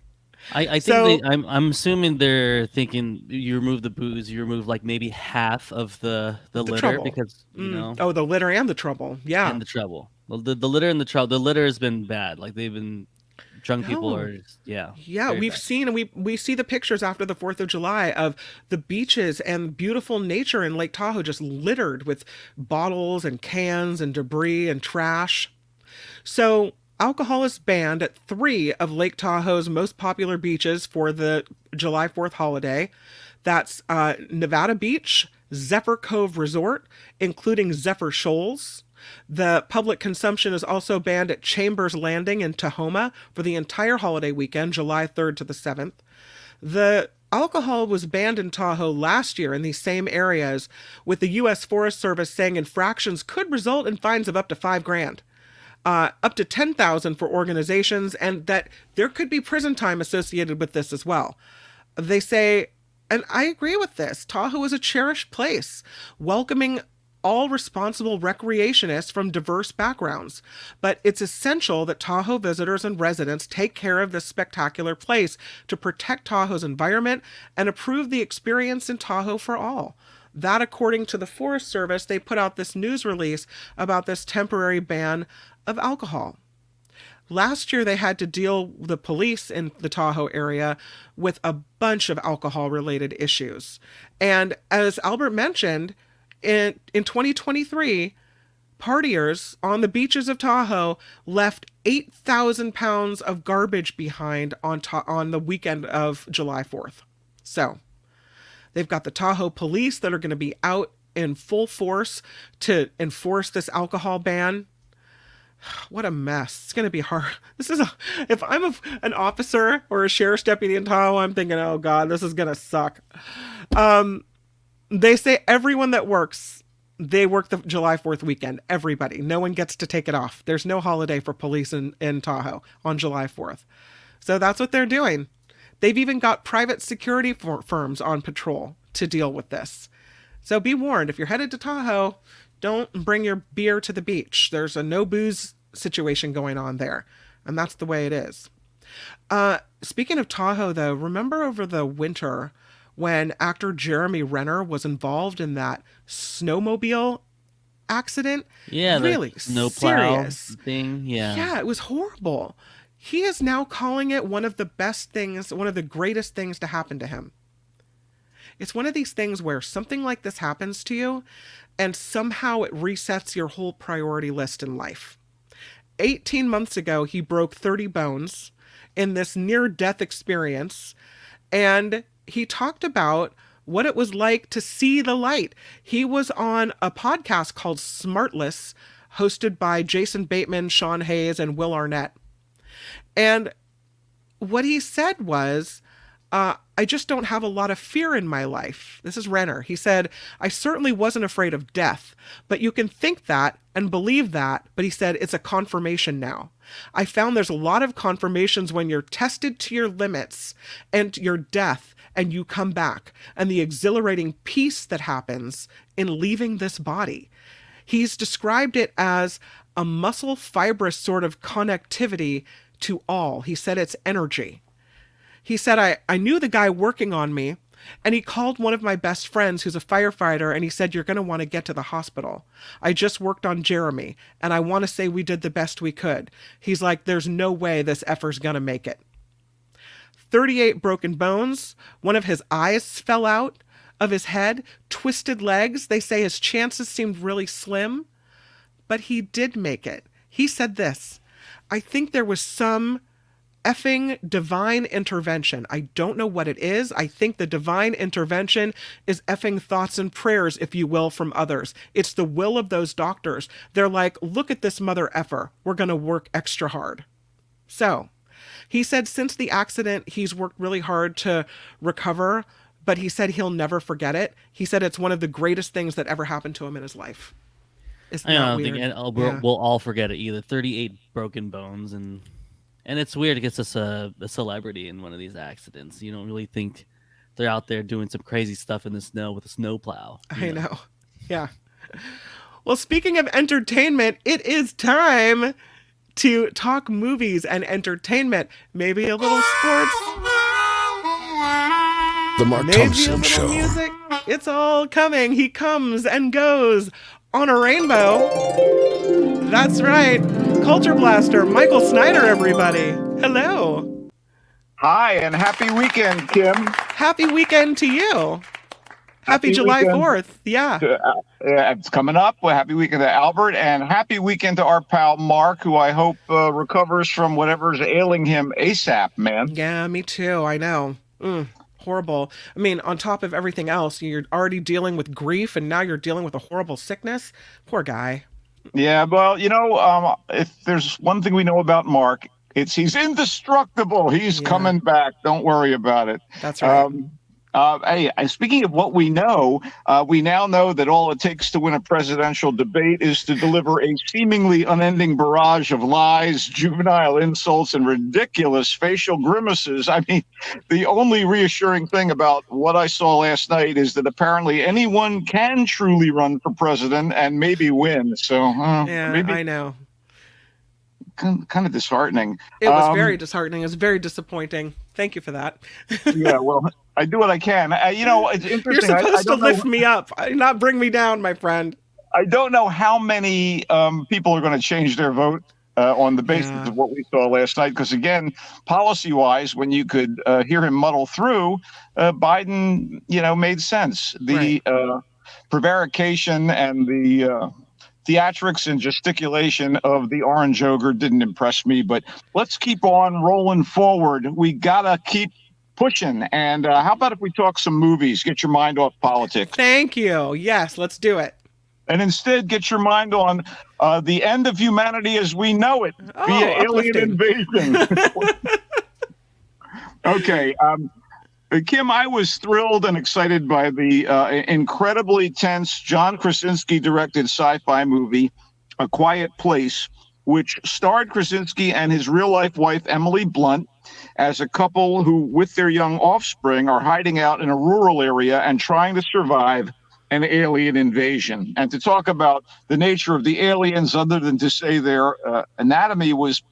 I think I'm assuming they're thinking you remove the booze, you remove like maybe half of the litter trouble. Because the litter and the trouble, yeah, and the trouble. Well, the litter and the trouble. The litter has been bad. Like they've been drunk people are just, we've seen, and we see the pictures after the 4th of July of the beaches and beautiful nature in Lake Tahoe just littered with bottles and cans and debris and trash. So alcohol is banned at 3 of Lake Tahoe's most popular beaches for the July 4th holiday. That's Nevada Beach, Zephyr Cove Resort, including Zephyr Shoals. The public consumption is also banned at Chambers Landing in Tahoma for the entire holiday weekend, July 3rd to the 7th. The alcohol was banned in Tahoe last year in these same areas, with the U.S. Forest Service saying infractions could result in fines of up to $5,000. Up to $10,000 for organizations, and that there could be prison time associated with this as well. They say And I agree with this. Tahoe is a cherished place, welcoming all responsible recreationists from diverse backgrounds. But it's essential that Tahoe visitors and residents take care of this spectacular place to protect Tahoe's environment and improve the experience in Tahoe for all. That, according to the Forest Service, they put out this news release about this temporary ban of alcohol. Last year, they had to deal, the police in the Tahoe area, with a bunch of alcohol-related issues. And as Albert mentioned, in 2023, partiers on the beaches of Tahoe left 8,000 pounds of garbage behind on the weekend of July 4th. So they've got the Tahoe police that are going to be out in full force to enforce this alcohol ban. What a mess. It's going to be hard. If I'm an officer or a sheriff's deputy in Tahoe, I'm thinking, oh God, this is going to suck. They say everyone that works, they work the July 4th weekend. Everybody. No one gets to take it off. There's no holiday for police in Tahoe on July 4th. So that's what they're doing. They've even got private security firms on patrol to deal with this. So be warned, if you're headed to Tahoe, don't bring your beer to the beach. There's a no booze situation going on there. And that's the way it is. Speaking of Tahoe, though, remember over the winter when actor Jeremy Renner was involved in that snowmobile accident? Yeah, really the snowplow serious thing. Yeah. Yeah, it was horrible. He is now calling it one of the best things, one of the greatest things to happen to him. It's one of these things where something like this happens to you and somehow it resets your whole priority list in life. 18 months ago, he broke 30 bones in this near-death experience, and he talked about what it was like to see the light. He was on a podcast called Smartless, hosted by Jason Bateman, Sean Hayes, and Will Arnett. And what he said was, I just don't have a lot of fear in my life. This is Renner. He said, I certainly wasn't afraid of death, but you can think that and believe that. But he said, it's a confirmation now. I found there's a lot of confirmations when you're tested to your limits and your death and you come back, and the exhilarating peace that happens in leaving this body. He's described it as a muscle fibrous sort of connectivity to all. He said it's energy. He said, I knew the guy working on me, and he called one of my best friends who's a firefighter, and he said, you're going to want to get to the hospital. I just worked on Jeremy, and I want to say we did the best we could. He's like, there's no way this effer's going to make it. 38 broken bones. One of his eyes fell out of his head. Twisted legs. They say his chances seemed really slim, but he did make it. He said this, I think there was some effing divine intervention. I don't know what it is. I think the divine intervention is effing thoughts and prayers, if you will, from others. It's the will of those doctors. They're like, look at this mother effer. We're going to work extra hard. So he said since the accident, he's worked really hard to recover, but he said he'll never forget it. He said it's one of the greatest things that ever happened to him in his life. I don't think we'll all forget it either. 38 broken bones, and it's weird. It gets us a celebrity in one of these accidents. You don't really think they're out there doing some crazy stuff in the snow with a snowplow. I know. Yeah. Well, speaking of entertainment, it is time to talk movies and entertainment. Maybe a little sports. The Mark Thompson Show. Music. It's all coming. He comes and goes on a rainbow. That's right. Culture Blaster, Michael Snyder, everybody. Hello. Hi, and happy weekend, Kim. Happy weekend to you. Happy July 4th. Yeah. It's coming up. Well, happy weekend to Albert, and happy weekend to our pal Mark, who I hope recovers from whatever's ailing him ASAP, man. Yeah, me too. I know. Horrible. I mean, on top of everything else, you're already dealing with grief, and now you're dealing with a horrible sickness. Poor guy. Yeah, well, if there's one thing we know about Mark, it's he's indestructible. He's coming back. Don't worry about it. That's right. Hey, speaking of what we know, we now know that all it takes to win a presidential debate is to deliver a seemingly unending barrage of lies, juvenile insults, and ridiculous facial grimaces. I mean, the only reassuring thing about what I saw last night is that apparently anyone can truly run for president and maybe win. So, maybe I know. Kind of disheartening. It was very disheartening. It was very disappointing. Thank you for that. Yeah, well, I do what I can. It's interesting. You're supposed to lift me up, not bring me down, my friend. I don't know how many people are going to change their vote on the basis of what we saw last night. Because again, policy-wise, when you could hear him muddle through, Biden, made sense. The prevarication and the theatrics and gesticulation of the orange ogre didn't impress me. But let's keep on rolling forward. We gotta keep pushing. And how about if we talk some movies? Get your mind off politics. Thank you. Yes, let's do it. And instead, get your mind on the end of humanity as we know it via alien invasion. Okay. Kim, I was thrilled and excited by the incredibly tense John Krasinski directed sci-fi movie, A Quiet Place, which starred Krasinski and his real-life wife, Emily Blunt, as a couple who, with their young offspring, are hiding out in a rural area and trying to survive an alien invasion. And to talk about the nature of the aliens, other than to say their anatomy was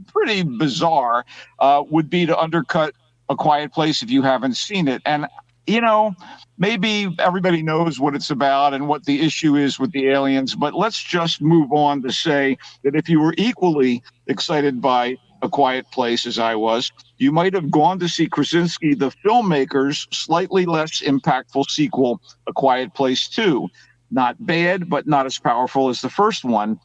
pretty bizarre, would be to undercut A Quiet Place if you haven't seen it. And, maybe everybody knows what it's about and what the issue is with the aliens, but let's just move on to say that if you were equally excited by A Quiet Place as I was, you might have gone to see Krasinski, the filmmaker's slightly less impactful sequel, A Quiet Place 2. Not bad, but not as powerful as the first one.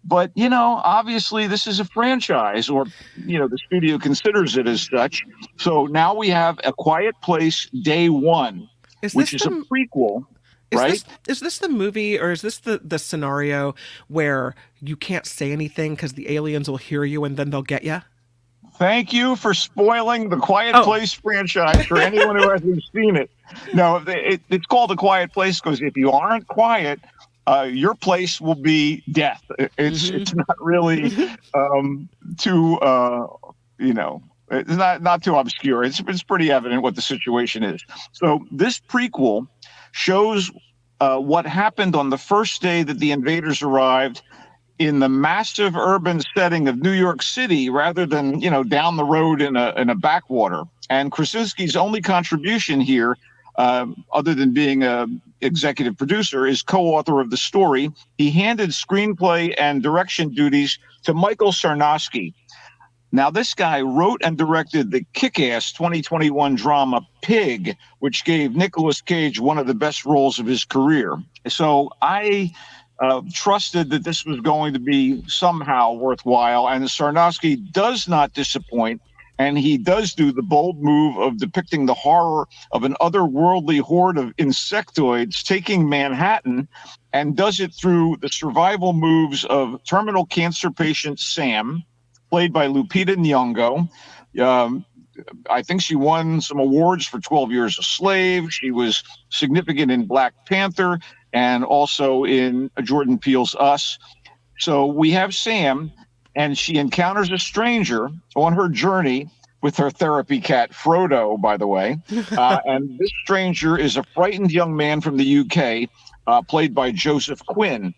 But, obviously this is a franchise, or, the studio considers it as such. So now we have A Quiet Place Day One, which is a prequel, right? Is this the movie, or is this the scenario where you can't say anything because the aliens will hear you and then they'll get you? Thank you for spoiling the Quiet Place franchise for anyone who hasn't seen it. No, it's called A Quiet Place because if you aren't quiet, your place will be death. It's not really too it's not too obscure. It's pretty evident what the situation is. So this prequel shows what happened on the first day that the invaders arrived in the massive urban setting of New York City, rather than down the road in a backwater. And Krasinski's only contribution here, other than being a executive producer, is co-author of the story. He handed screenplay and direction duties to Michael Sarnowski. Now, this guy wrote and directed the kick-ass 2021 drama Pig, which gave Nicolas Cage one of the best roles of his career. So I trusted that this was going to be somehow worthwhile, and Sarnowski does not disappoint. And he does do the bold move of depicting the horror of an otherworldly horde of insectoids taking Manhattan, and does it through the survival moves of terminal cancer patient Sam, played by Lupita Nyong'o. I think she won some awards for 12 Years a Slave. She was significant in Black Panther and also in Jordan Peele's Us. So we have Sam, and she encounters a stranger on her journey with her therapy cat, Frodo, by the way. And this stranger is a frightened young man from the UK, played by Joseph Quinn.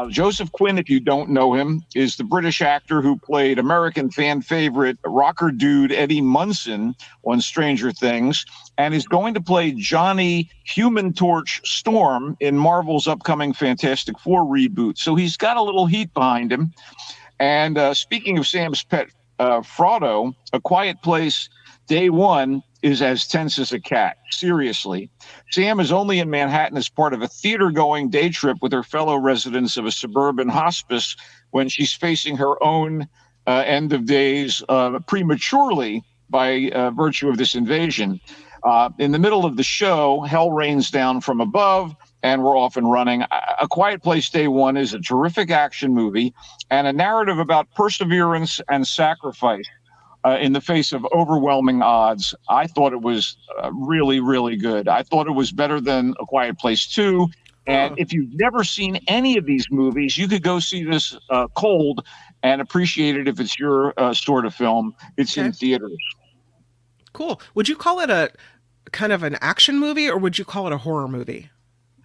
Joseph Quinn, if you don't know him, is the British actor who played American fan favorite rocker dude Eddie Munson on Stranger Things, and is going to play Johnny Human Torch Storm in Marvel's upcoming Fantastic Four reboot. So he's got a little heat behind him. And speaking of Sam's pet, Frodo, A Quiet Place Day One is as tense as a cat. Seriously. Sam is only in Manhattan as part of a theater-going day trip with her fellow residents of a suburban hospice when she's facing her own end of days prematurely by virtue of this invasion. In the middle of the show, hell rains down from above, and we're off and running. A Quiet Place Day One is a terrific action movie and a narrative about perseverance and sacrifice. in the face of overwhelming odds. I thought it was really, really good. I thought it was better than A Quiet Place 2. And if you've never seen any of these movies, you could go see this cold and appreciate it if it's your sort of film. It's in theaters. Cool. Would you call it a kind of an action movie, or would you call it a horror movie?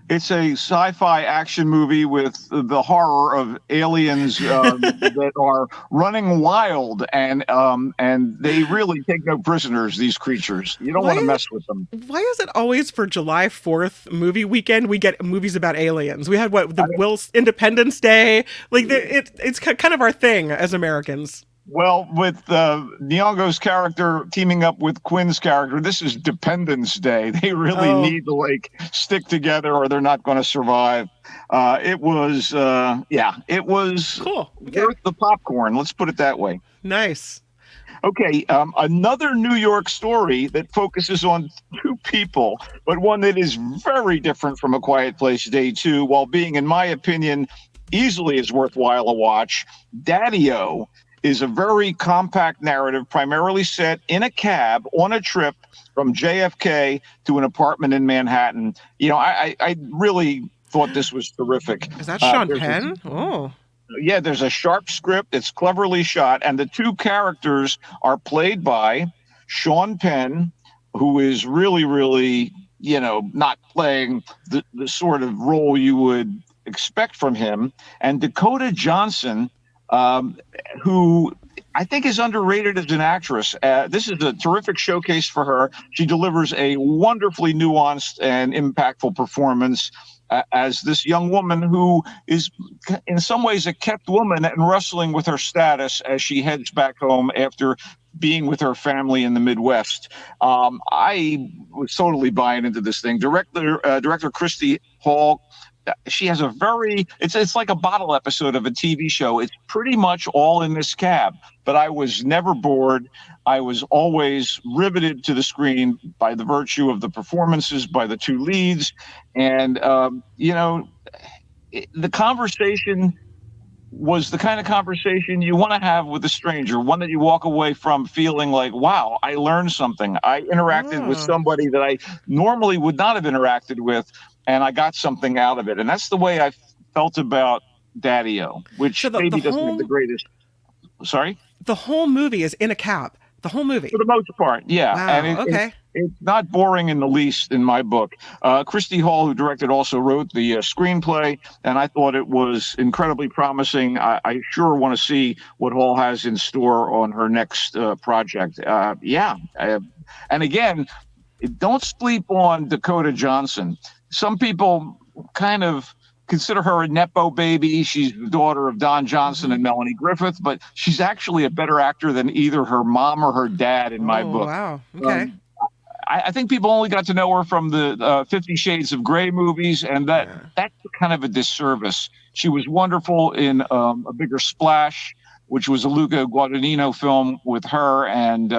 It's a sci-fi action movie with the horror of aliens that are running wild, and they really take no prisoners, these creatures. You don't want to mess with them. Why is it always for July 4th movie weekend we get movies about aliens? We had Independence Day. Like it's kind of our thing as Americans. Well, with Nyong'o's character teaming up with Quinn's character, this is Dependence Day. They really need to stick together, or they're not going to survive. It was cool. Worth the popcorn. Let's put it that way. Nice. Okay, another New York story that focuses on two people, but one that is very different from A Quiet Place Day 2, while being, in my opinion, easily as worthwhile a watch. Daddy-O is a very compact narrative, primarily set in a cab on a trip from JFK to an apartment in Manhattan. You know, I really thought this was terrific. Is that Sean Penn? Yeah, there's a sharp script. It's cleverly shot. And the two characters are played by Sean Penn, who is really, really, not playing the sort of role you would expect from him, and Dakota Johnson, who I think is underrated as an actress. This is a terrific showcase for her. She delivers a wonderfully nuanced and impactful performance as this young woman who is in some ways a kept woman and wrestling with her status as she heads back home after being with her family in the Midwest. I was totally buying into this thing. Director Christy Hall, she has it's like a bottle episode of a TV show. It's pretty much all in this cab, but I was never bored. I was always riveted to the screen by the virtue of the performances by the two leads. And, the conversation was the kind of conversation you want to have with a stranger, one that you walk away from feeling like, wow, I learned something. I interacted with somebody that I normally would not have interacted with, and I got something out of it. And that's the way I felt about Daddy-O, which maybe doesn't have the greatest. Sorry? The whole movie is in a cab. The whole movie. For the most part, yeah. Wow, and it's not boring in the least in my book. Christy Hall, who directed, also wrote the screenplay, and I thought it was incredibly promising. I sure want to see what Hall has in store on her next project. And again, don't sleep on Dakota Johnson. Some people kind of consider her a Nepo baby. She's the daughter of Don Johnson and Melanie Griffith, but she's actually a better actor than either her mom or her dad in my book. Wow. Okay. I think people only got to know her from the 50 Shades of Grey movies, and that's kind of a disservice. She was wonderful in A Bigger Splash, which was a Luca Guadagnino film with her and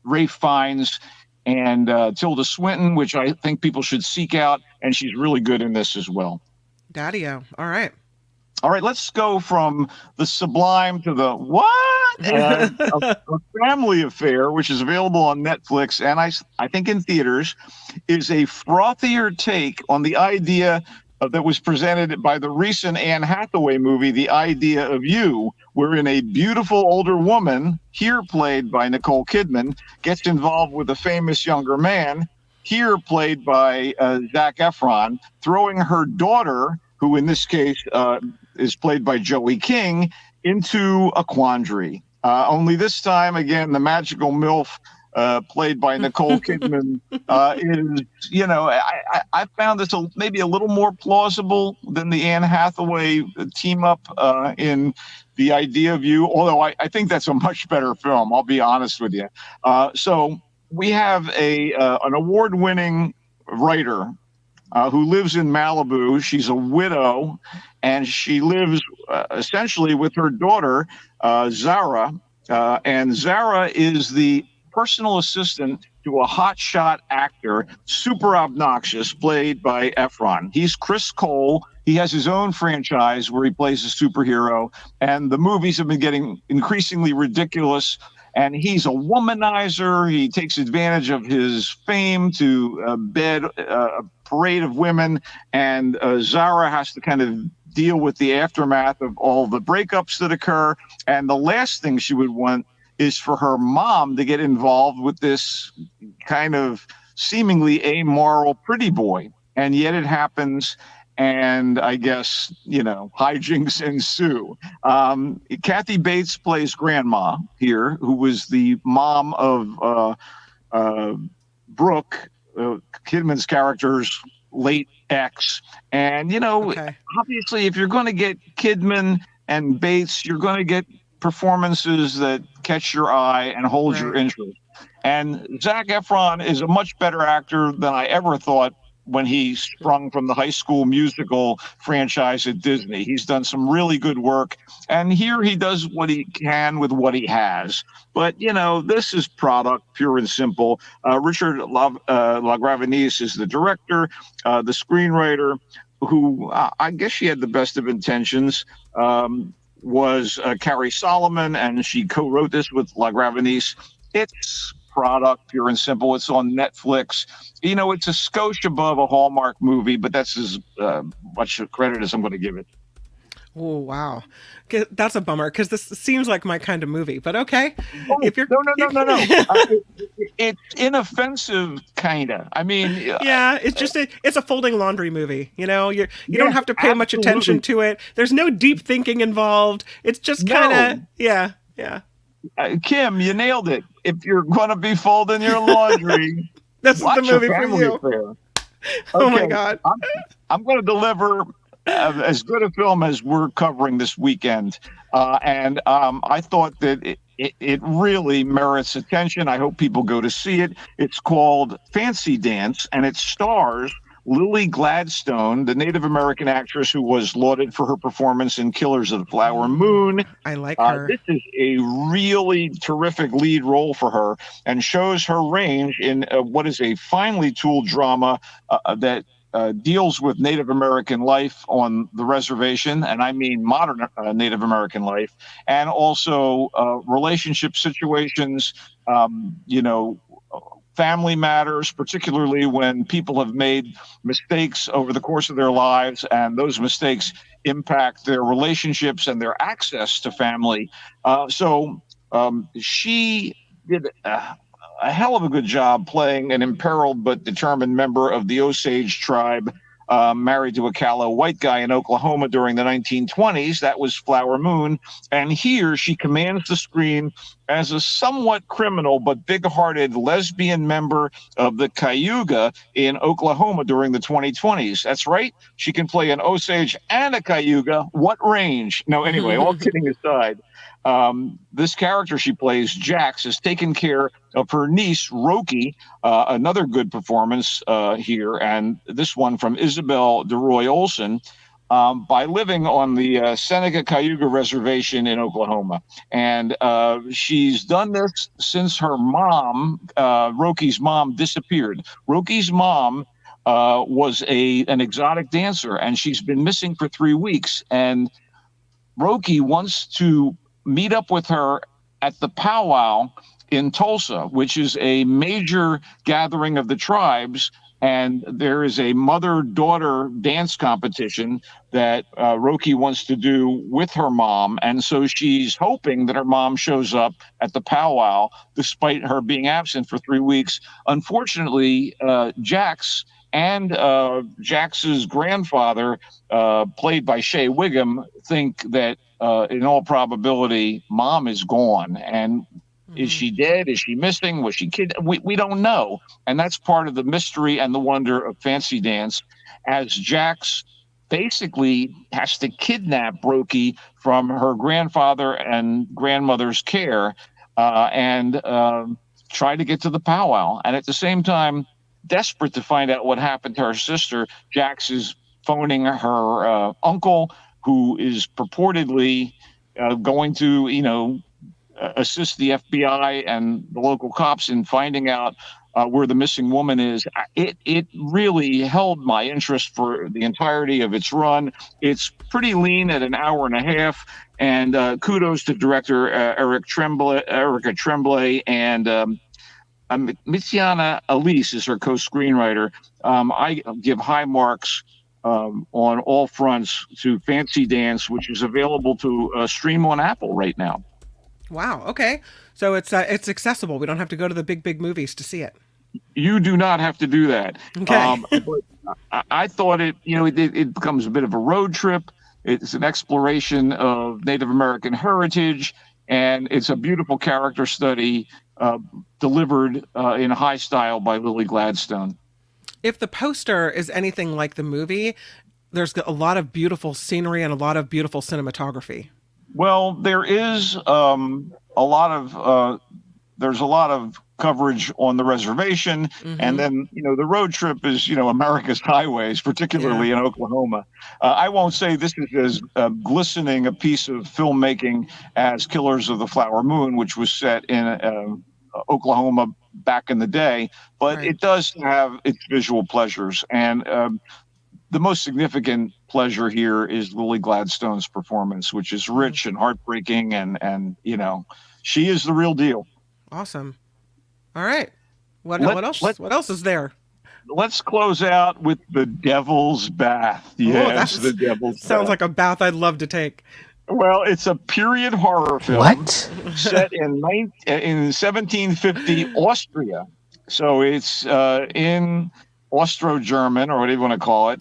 Ralph Fiennes and Tilda Swinton, which I think people should seek out, and she's really good in this as well. Daddy-O. All right. All right, let's go from the sublime to the what? A Family Affair, which is available on Netflix and I think in theaters, is a frothier take on the idea that was presented by the recent Anne Hathaway movie, The Idea of You, wherein a beautiful older woman, here played by Nicole Kidman, gets involved with a famous younger man, here played by Zac Efron, throwing her daughter, who in this case is played by Joey King, into a quandary. Only this time, again, the magical MILF played by Nicole Kidman is, I found this maybe a little more plausible than the Anne Hathaway team up in The Idea of You, although I think that's a much better film, I'll be honest with you. So we have an award-winning writer who lives in Malibu. She's a widow, and she lives essentially with her daughter, Zara. And Zara is the personal assistant to a hotshot actor, super obnoxious, played by Efron. He's Chris Cole. He has his own franchise where he plays a superhero, and the movies have been getting increasingly ridiculous And he's a womanizer. He takes advantage of his fame to bed a parade of women. And Zara has to kind of deal with the aftermath of all the breakups that occur. And the last thing she would want is for her mom to get involved with this kind of seemingly amoral pretty boy. And yet it happens. And I guess, hijinks ensue. Kathy Bates plays Grandma here, who was the mom of Brooke, Kidman's character's late ex. And, obviously, if you're going to get Kidman and Bates, you're going to get performances that catch your eye and hold your interest. And Zac Efron is a much better actor than I ever thought when he sprung from the High School Musical franchise at Disney. He's done some really good work. And here he does what he can with what he has. But, this is product, pure and simple. Richard LaGravenese is the director, the screenwriter, who I guess she had the best of intentions, was Carrie Solomon, and she co-wrote this with LaGravenese. It's product, pure and simple. It's on Netflix. It's a skosh above a Hallmark movie, but that's as much credit as I'm going to give it. Oh, wow. That's a bummer, because this seems like my kind of movie, but okay. No. It's inoffensive, kind of. I mean... yeah, it's just it's a folding laundry movie. You don't have to pay much attention to it. There's no deep thinking involved. It's just kind of... Yeah. Kim, you nailed it. If you're going to be folding your laundry, this is the movie for you. Okay, oh my God. I'm going to deliver as good a film as we're covering this weekend. And I thought that it really merits attention. I hope people go to see it. It's called Fancy Dance, and it stars Lily Gladstone, the Native American actress who was lauded for her performance in Killers of the Flower Moon. I like her. This is a really terrific lead role for her and shows her range in what is a finely tooled drama that deals with Native American life on the reservation, and I mean modern Native American life, and also relationship situations, family matters, particularly when people have made mistakes over the course of their lives, and those mistakes impact their relationships and their access to family. So she did a hell of a good job playing an imperiled but determined member of the Osage tribe, married to a callow white guy in Oklahoma during the 1920s. That was Flower Moon. And here she commands the screen as a somewhat criminal but big-hearted lesbian member of the Cayuga in Oklahoma during the 2020s. That's right. She can play an Osage and a Cayuga. What range? No, anyway, all kidding aside. This character she plays, Jax, has taken care of her niece, Roki, another good performance here, and this one from Isabel DeRoy Olsen, by living on the Seneca Cayuga Reservation in Oklahoma. And she's done this since her mom, Roki's mom, disappeared. Roki's mom was an exotic dancer, and she's been missing for 3 weeks. And Roki wants to meet up with her at the powwow in Tulsa, which is a major gathering of the tribes. And there is a mother-daughter dance competition that Roki wants to do with her mom. And so she's hoping that her mom shows up at the powwow, despite her being absent for 3 weeks. Unfortunately, Jax and Jax's grandfather, played by Shea Wiggum, think that in all probability, mom is gone. And is she dead? Is she missing? Was she kidnapped? We don't know. And that's part of the mystery and the wonder of Fancy Dance, as Jax basically has to kidnap Roki from her grandfather and grandmother's care and try to get to the powwow. And at the same time, desperate to find out what happened to her sister, Jax is phoning her uncle, who is purportedly going to, assist the FBI and the local cops in finding out where the missing woman is. It really held my interest for the entirety of its run. It's pretty lean at an hour and a half, and kudos to director Erica Tremblay, and Mitsiana Elise is her co-screenwriter. I give high marks on all fronts to Fancy Dance, which is available to stream on Apple right now. Wow. Okay. So it's accessible. We don't have to go to the big movies to see it. You do not have to do that. Okay. But I thought it becomes a bit of a road trip. It's an exploration of Native American heritage, and it's a beautiful character study delivered in high style by Lily Gladstone. If the poster is anything like the movie, there's a lot of beautiful scenery and a lot of beautiful cinematography. Well, there is a lot of coverage on the reservation, and then the road trip is America's highways, particularly in Oklahoma. I won't say this is as glistening a piece of filmmaking as Killers of the Flower Moon, which was set in Oklahoma back in the day, but it does have its visual pleasures, and the most significant pleasure here is Lily Gladstone's performance, which is rich and heartbreaking, and she is the real deal. Awesome. All right. What else is there? Let's close out with The Devil's Bath. Yes, The Devil's Bath. Sounds like a bath I'd love to take. Well, it's a period horror film set in 1750 Austria. So it's in Austro-German, or whatever you want to call it,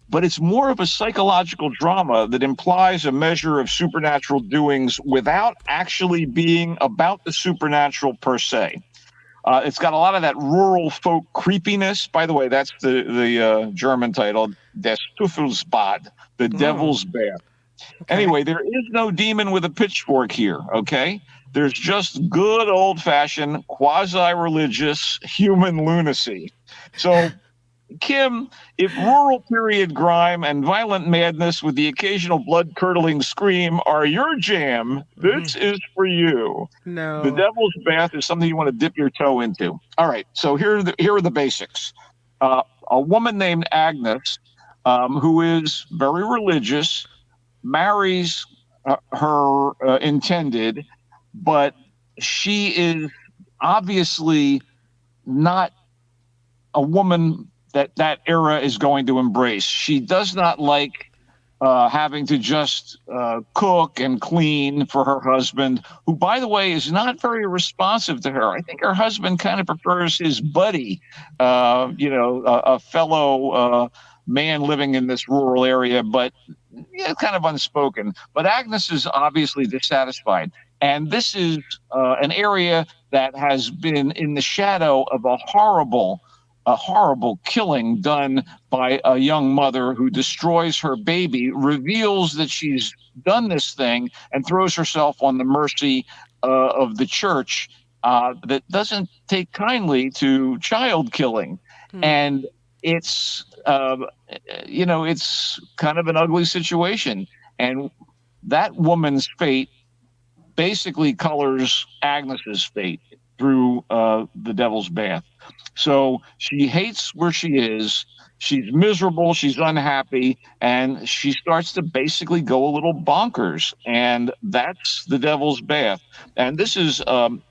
but it's more of a psychological drama that implies a measure of supernatural doings without actually being about the supernatural per se. It's got a lot of that rural folk creepiness. By the way, that's the German title, Des Teufelsbad, the Devil's Bath. Okay. Anyway, there is no demon with a pitchfork here, okay? There's just good old-fashioned, quasi-religious human lunacy. So, Kim, if rural period grime and violent madness with the occasional blood-curdling scream are your jam, this is for you. No. The Devil's Bath is something you want to dip your toe into. All right, so here are the basics. A woman named Agnes, who is very religious, marries her intended, but she is obviously not a woman that era is going to embrace. She does not like having to just cook and clean for her husband, who, by the way, is not very responsive to her. I think her husband kind of prefers his buddy, a fellow man living in this rural area, but kind of unspoken. But Agnes is obviously dissatisfied. And this is an area that has been in the shadow of a horrible killing done by a young mother who destroys her baby, reveals that she's done this thing, and throws herself on the mercy of the church that doesn't take kindly to child killing. And it's it's kind of an ugly situation, and that woman's fate basically colors Agnes's fate through The Devil's Bath. So she hates where she is, she's miserable, she's unhappy, and she starts to basically go a little bonkers, and that's The Devil's Bath. And this is an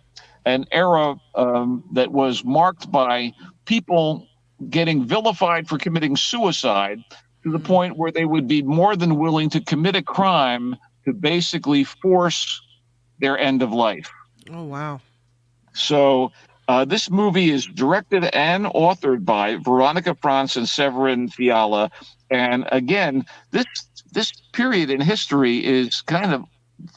era that was marked by people getting vilified for committing suicide to the point where they would be more than willing to commit a crime to basically force their end of life. Oh, wow. So this movie is directed and authored by Veronica Franz and Severin Fiala. And again, this period in history is kind of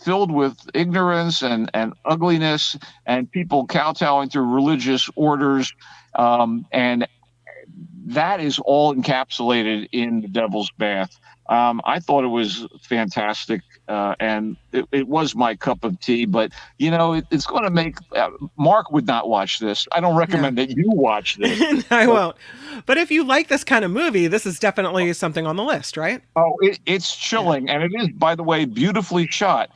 filled with ignorance and ugliness and people kowtowing to religious orders. And that is all encapsulated in The Devil's Bath. I thought it was fantastic, and it was my cup of tea. But, it's going to make Mark would not watch this. I don't recommend that you watch this. I won't. But if you like this kind of movie, this is definitely something on the list, right? Oh, it's chilling. And it is, by the way, beautifully shot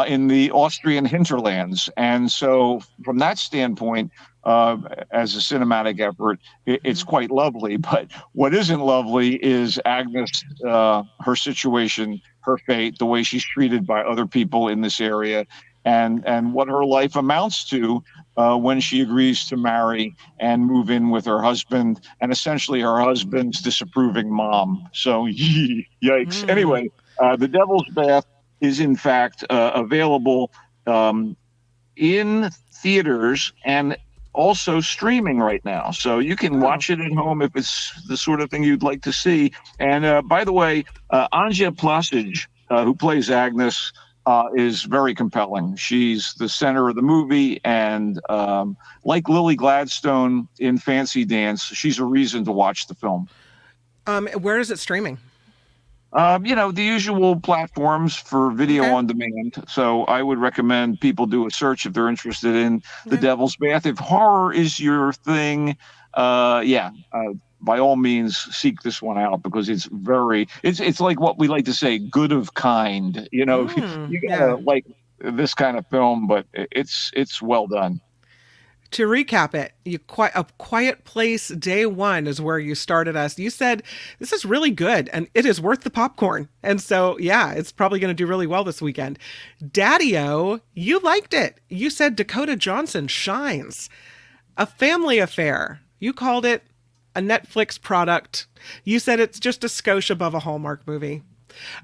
in the Austrian hinterlands. And so from that standpoint, as a cinematic effort. It's quite lovely. But what isn't lovely is Agnes, her situation, her fate, the way she's treated by other people in this area, and what her life amounts to when she agrees to marry and move in with her husband, and essentially her husband's disapproving mom. So, yikes. Anyway, The Devil's Bath is in fact available in theaters and also streaming right now. So you can watch it at home if it's the sort of thing you'd like to see. And by the way, Anja Plasage, who plays Agnes, is very compelling. She's the center of the movie, and like Lily Gladstone in Fancy Dance, she's a reason to watch the film. Where is it streaming? The usual platforms for video on demand. So I would recommend people do a search if they're interested in The Devil's Bath. If horror is your thing, by all means, seek this one out, because it's it's like what we like to say, good of kind. You gotta like this kind of film, but it's well done. To recap it, A Quiet Place Day One is where you started us. You said this is really good and it is worth the popcorn. And so, it's probably going to do really well this weekend. Daddy-O, you liked it. You said Dakota Johnson shines. A Family Affair. You called it a Netflix product. You said it's just a skosh above a Hallmark movie.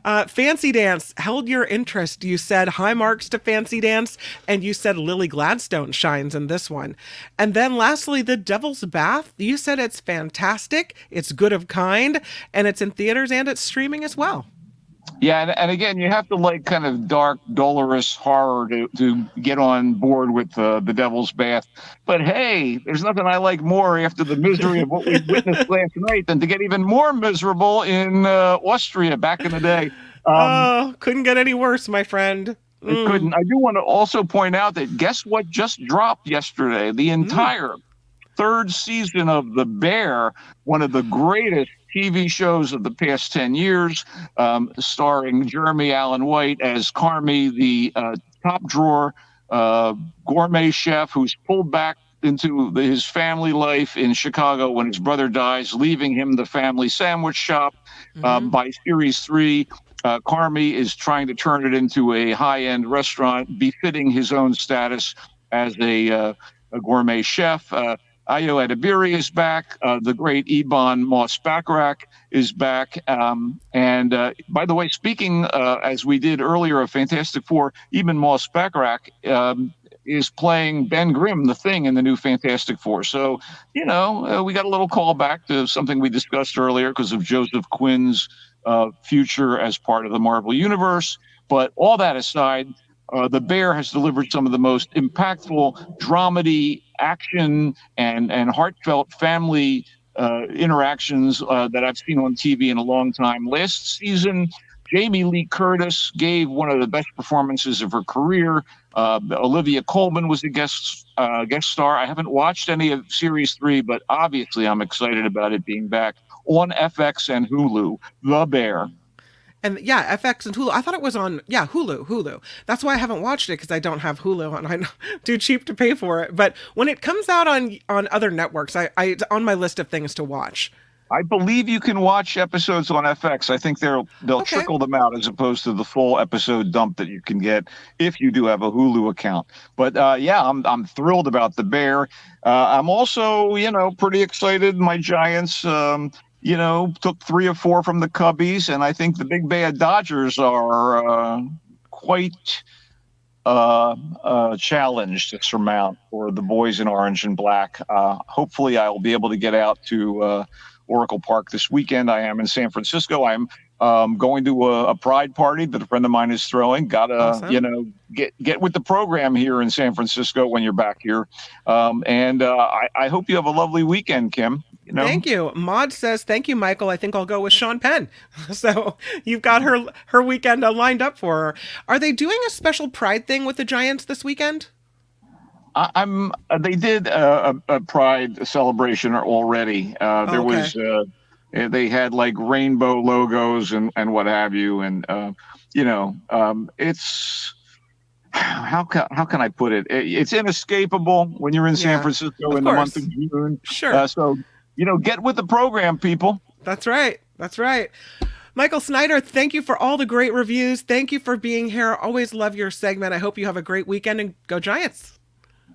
Fancy Dance held your interest. You said high marks to Fancy Dance, and you said Lily Gladstone shines in this one. And then lastly, The Devil's Bath. You said it's fantastic, it's good of kind, and it's in theaters and it's streaming as well. Yeah, and again, you have to like kind of dark, dolorous horror to get on board with The Devil's Bath. But hey, there's nothing I like more after the misery of what we witnessed last night than to get even more miserable in Austria back in the day. Couldn't get any worse, my friend. It couldn't. I do want to also point out that guess what just dropped yesterday? The entire third season of The Bear, one of the greatest TV shows of the past 10 years, starring Jeremy Allen White as Carmy, the top drawer gourmet chef who's pulled back into his family life in Chicago when his brother dies, leaving him the family sandwich shop. By series 3, Carmy is trying to turn it into a high-end restaurant befitting his own status as a gourmet chef. Ayo Edebiri is back. The great Ebon Moss-Bachrach is back. And by the way, speaking as we did earlier of Fantastic Four, Ebon Moss-Bachrach is playing Ben Grimm, the Thing, in the new Fantastic Four. So, we got a little call back to something we discussed earlier because of Joseph Quinn's future as part of the Marvel Universe. But all that aside, The Bear has delivered some of the most impactful dramedy, action, and heartfelt family interactions that I've seen on TV in a long time. Last season, Jamie Lee Curtis gave one of the best performances of her career. Olivia Colman was a guest star. I haven't watched any of Series 3, but obviously I'm excited about it being back on FX and Hulu. The Bear. And FX and Hulu. I thought it was on, Hulu. That's why I haven't watched it, because I don't have Hulu and I'm too cheap to pay for it. But when it comes out on other networks, it's on my list of things to watch. I believe you can watch episodes on FX. I think they'll trickle them out as opposed to the full episode dump that you can get if you do have a Hulu account. But I'm thrilled about The Bear. I'm also, pretty excited. My Giants, took 3 or 4 from the Cubbies, and I think the big bad Dodgers are quite challenge to surmount for the boys in orange and black. Hopefully I will be able to get out to Oracle Park this weekend. I am in San Francisco. I'm going to a pride party that a friend of mine is throwing. Awesome. Get with the program here in San Francisco when you're back here. I hope you have a lovely weekend, Kim. Thank you. Maud says, thank you, Michael. I think I'll go with Sean Penn. So you've got her weekend lined up for her. Are they doing a special pride thing with the Giants this weekend? They did a pride celebration already. There was they had like rainbow logos and what have you, and how can I put it? It's inescapable when you're in San Francisco in the month of June. Sure. So, get with the program, people. That's right. Michael Snyder, thank you for all the great reviews. Thank you for being here. Always love your segment. I hope you have a great weekend, and go Giants.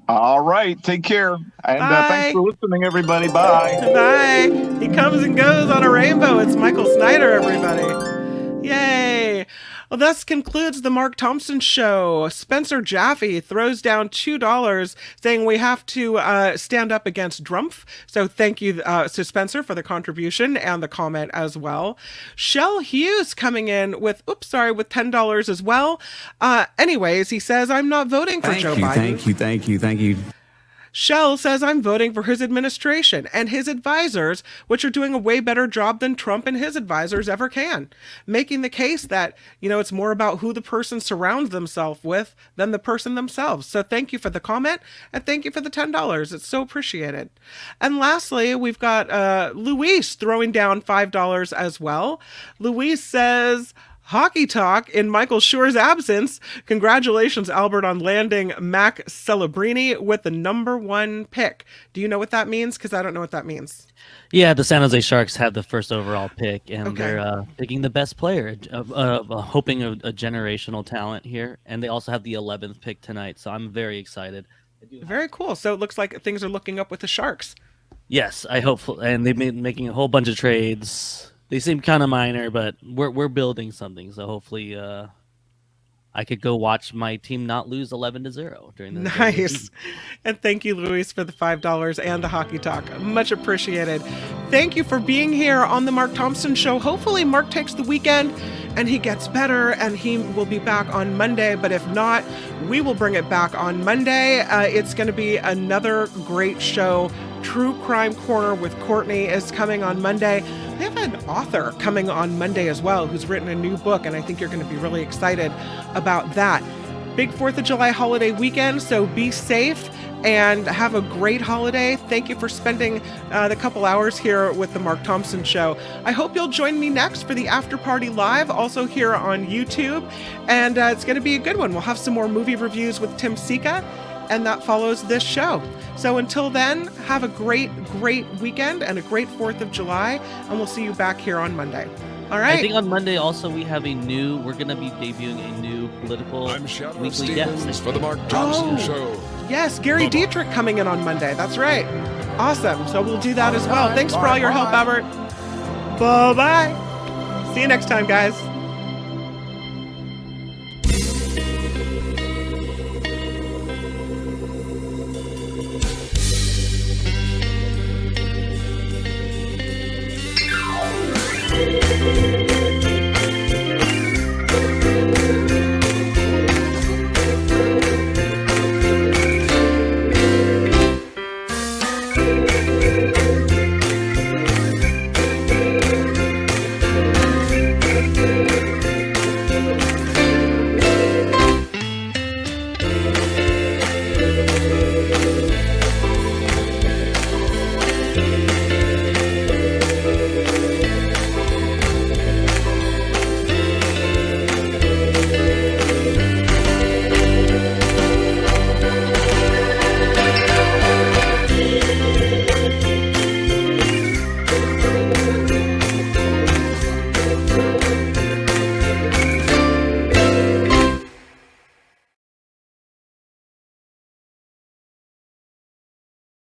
All right. Take care. And thanks for listening, everybody. Bye. Bye. He comes and goes on a rainbow. It's Michael Snyder, everybody. Yay. Well, thus concludes the Mark Thompson Show. Spencer Jaffe throws down $2 saying we have to stand up against Drumpf. So thank you to Spencer for the contribution and the comment as well. Shell Hughes coming in with $10 as well. Anyways, he says, I'm not voting for Joe Biden. Thank you. Shell says, I'm voting for his administration and his advisors, which are doing a way better job than Trump and his advisors ever can, making the case that, it's more about who the person surrounds themselves with than the person themselves. So thank you for the comment, and thank you for the $10. It's so appreciated. And lastly, we've got Luis throwing down $5 as well. Luis says, Hockey talk in Michael Schur's absence. Congratulations, Albert, on landing Mac Celebrini with the #1 pick. Do you know what that means? Because I don't know what that means. Yeah, the San Jose Sharks have the first overall pick, and they're picking the best player, hoping a generational talent here. And they also have the 11th pick tonight, so I'm very excited. Very cool. So it looks like things are looking up with the Sharks. Yes, I hope, and they've been making a whole bunch of trades. They seem kind of minor, but we're building something. So hopefully, I could go watch my team not lose 11-0 during the Nice. And thank you, Luis, for the $5 and the hockey talk. Much appreciated. Thank you for being here on the Mark Thompson Show. Hopefully, Mark takes the weekend and he gets better, and he will be back on Monday. But if not, we will bring it back on Monday. It's going to be another great show. True Crime Corner with Courtney is coming on Monday. We have an author coming on Monday as well who's written a new book, and I think you're going to be really excited about that. Big 4th of July holiday weekend, so be safe and have a great holiday. Thank you for spending the couple hours here with the Mark Thompson Show. I hope you'll join me next for the After Party Live, also here on YouTube, and it's going to be a good one. We'll have some more movie reviews with Tim Sika, and that follows this show. So until then, have a great weekend and a great 4th of July, and we'll see you back here on Monday. All right. I think on Monday also we're going to be debuting a new political weekly guest for the Mark Thompson Show. Yes, Gary Dietrich coming in on Monday. That's right. Awesome. So we'll do that as well. Thanks for all your help, Albert. Bye-bye. See you next time, guys.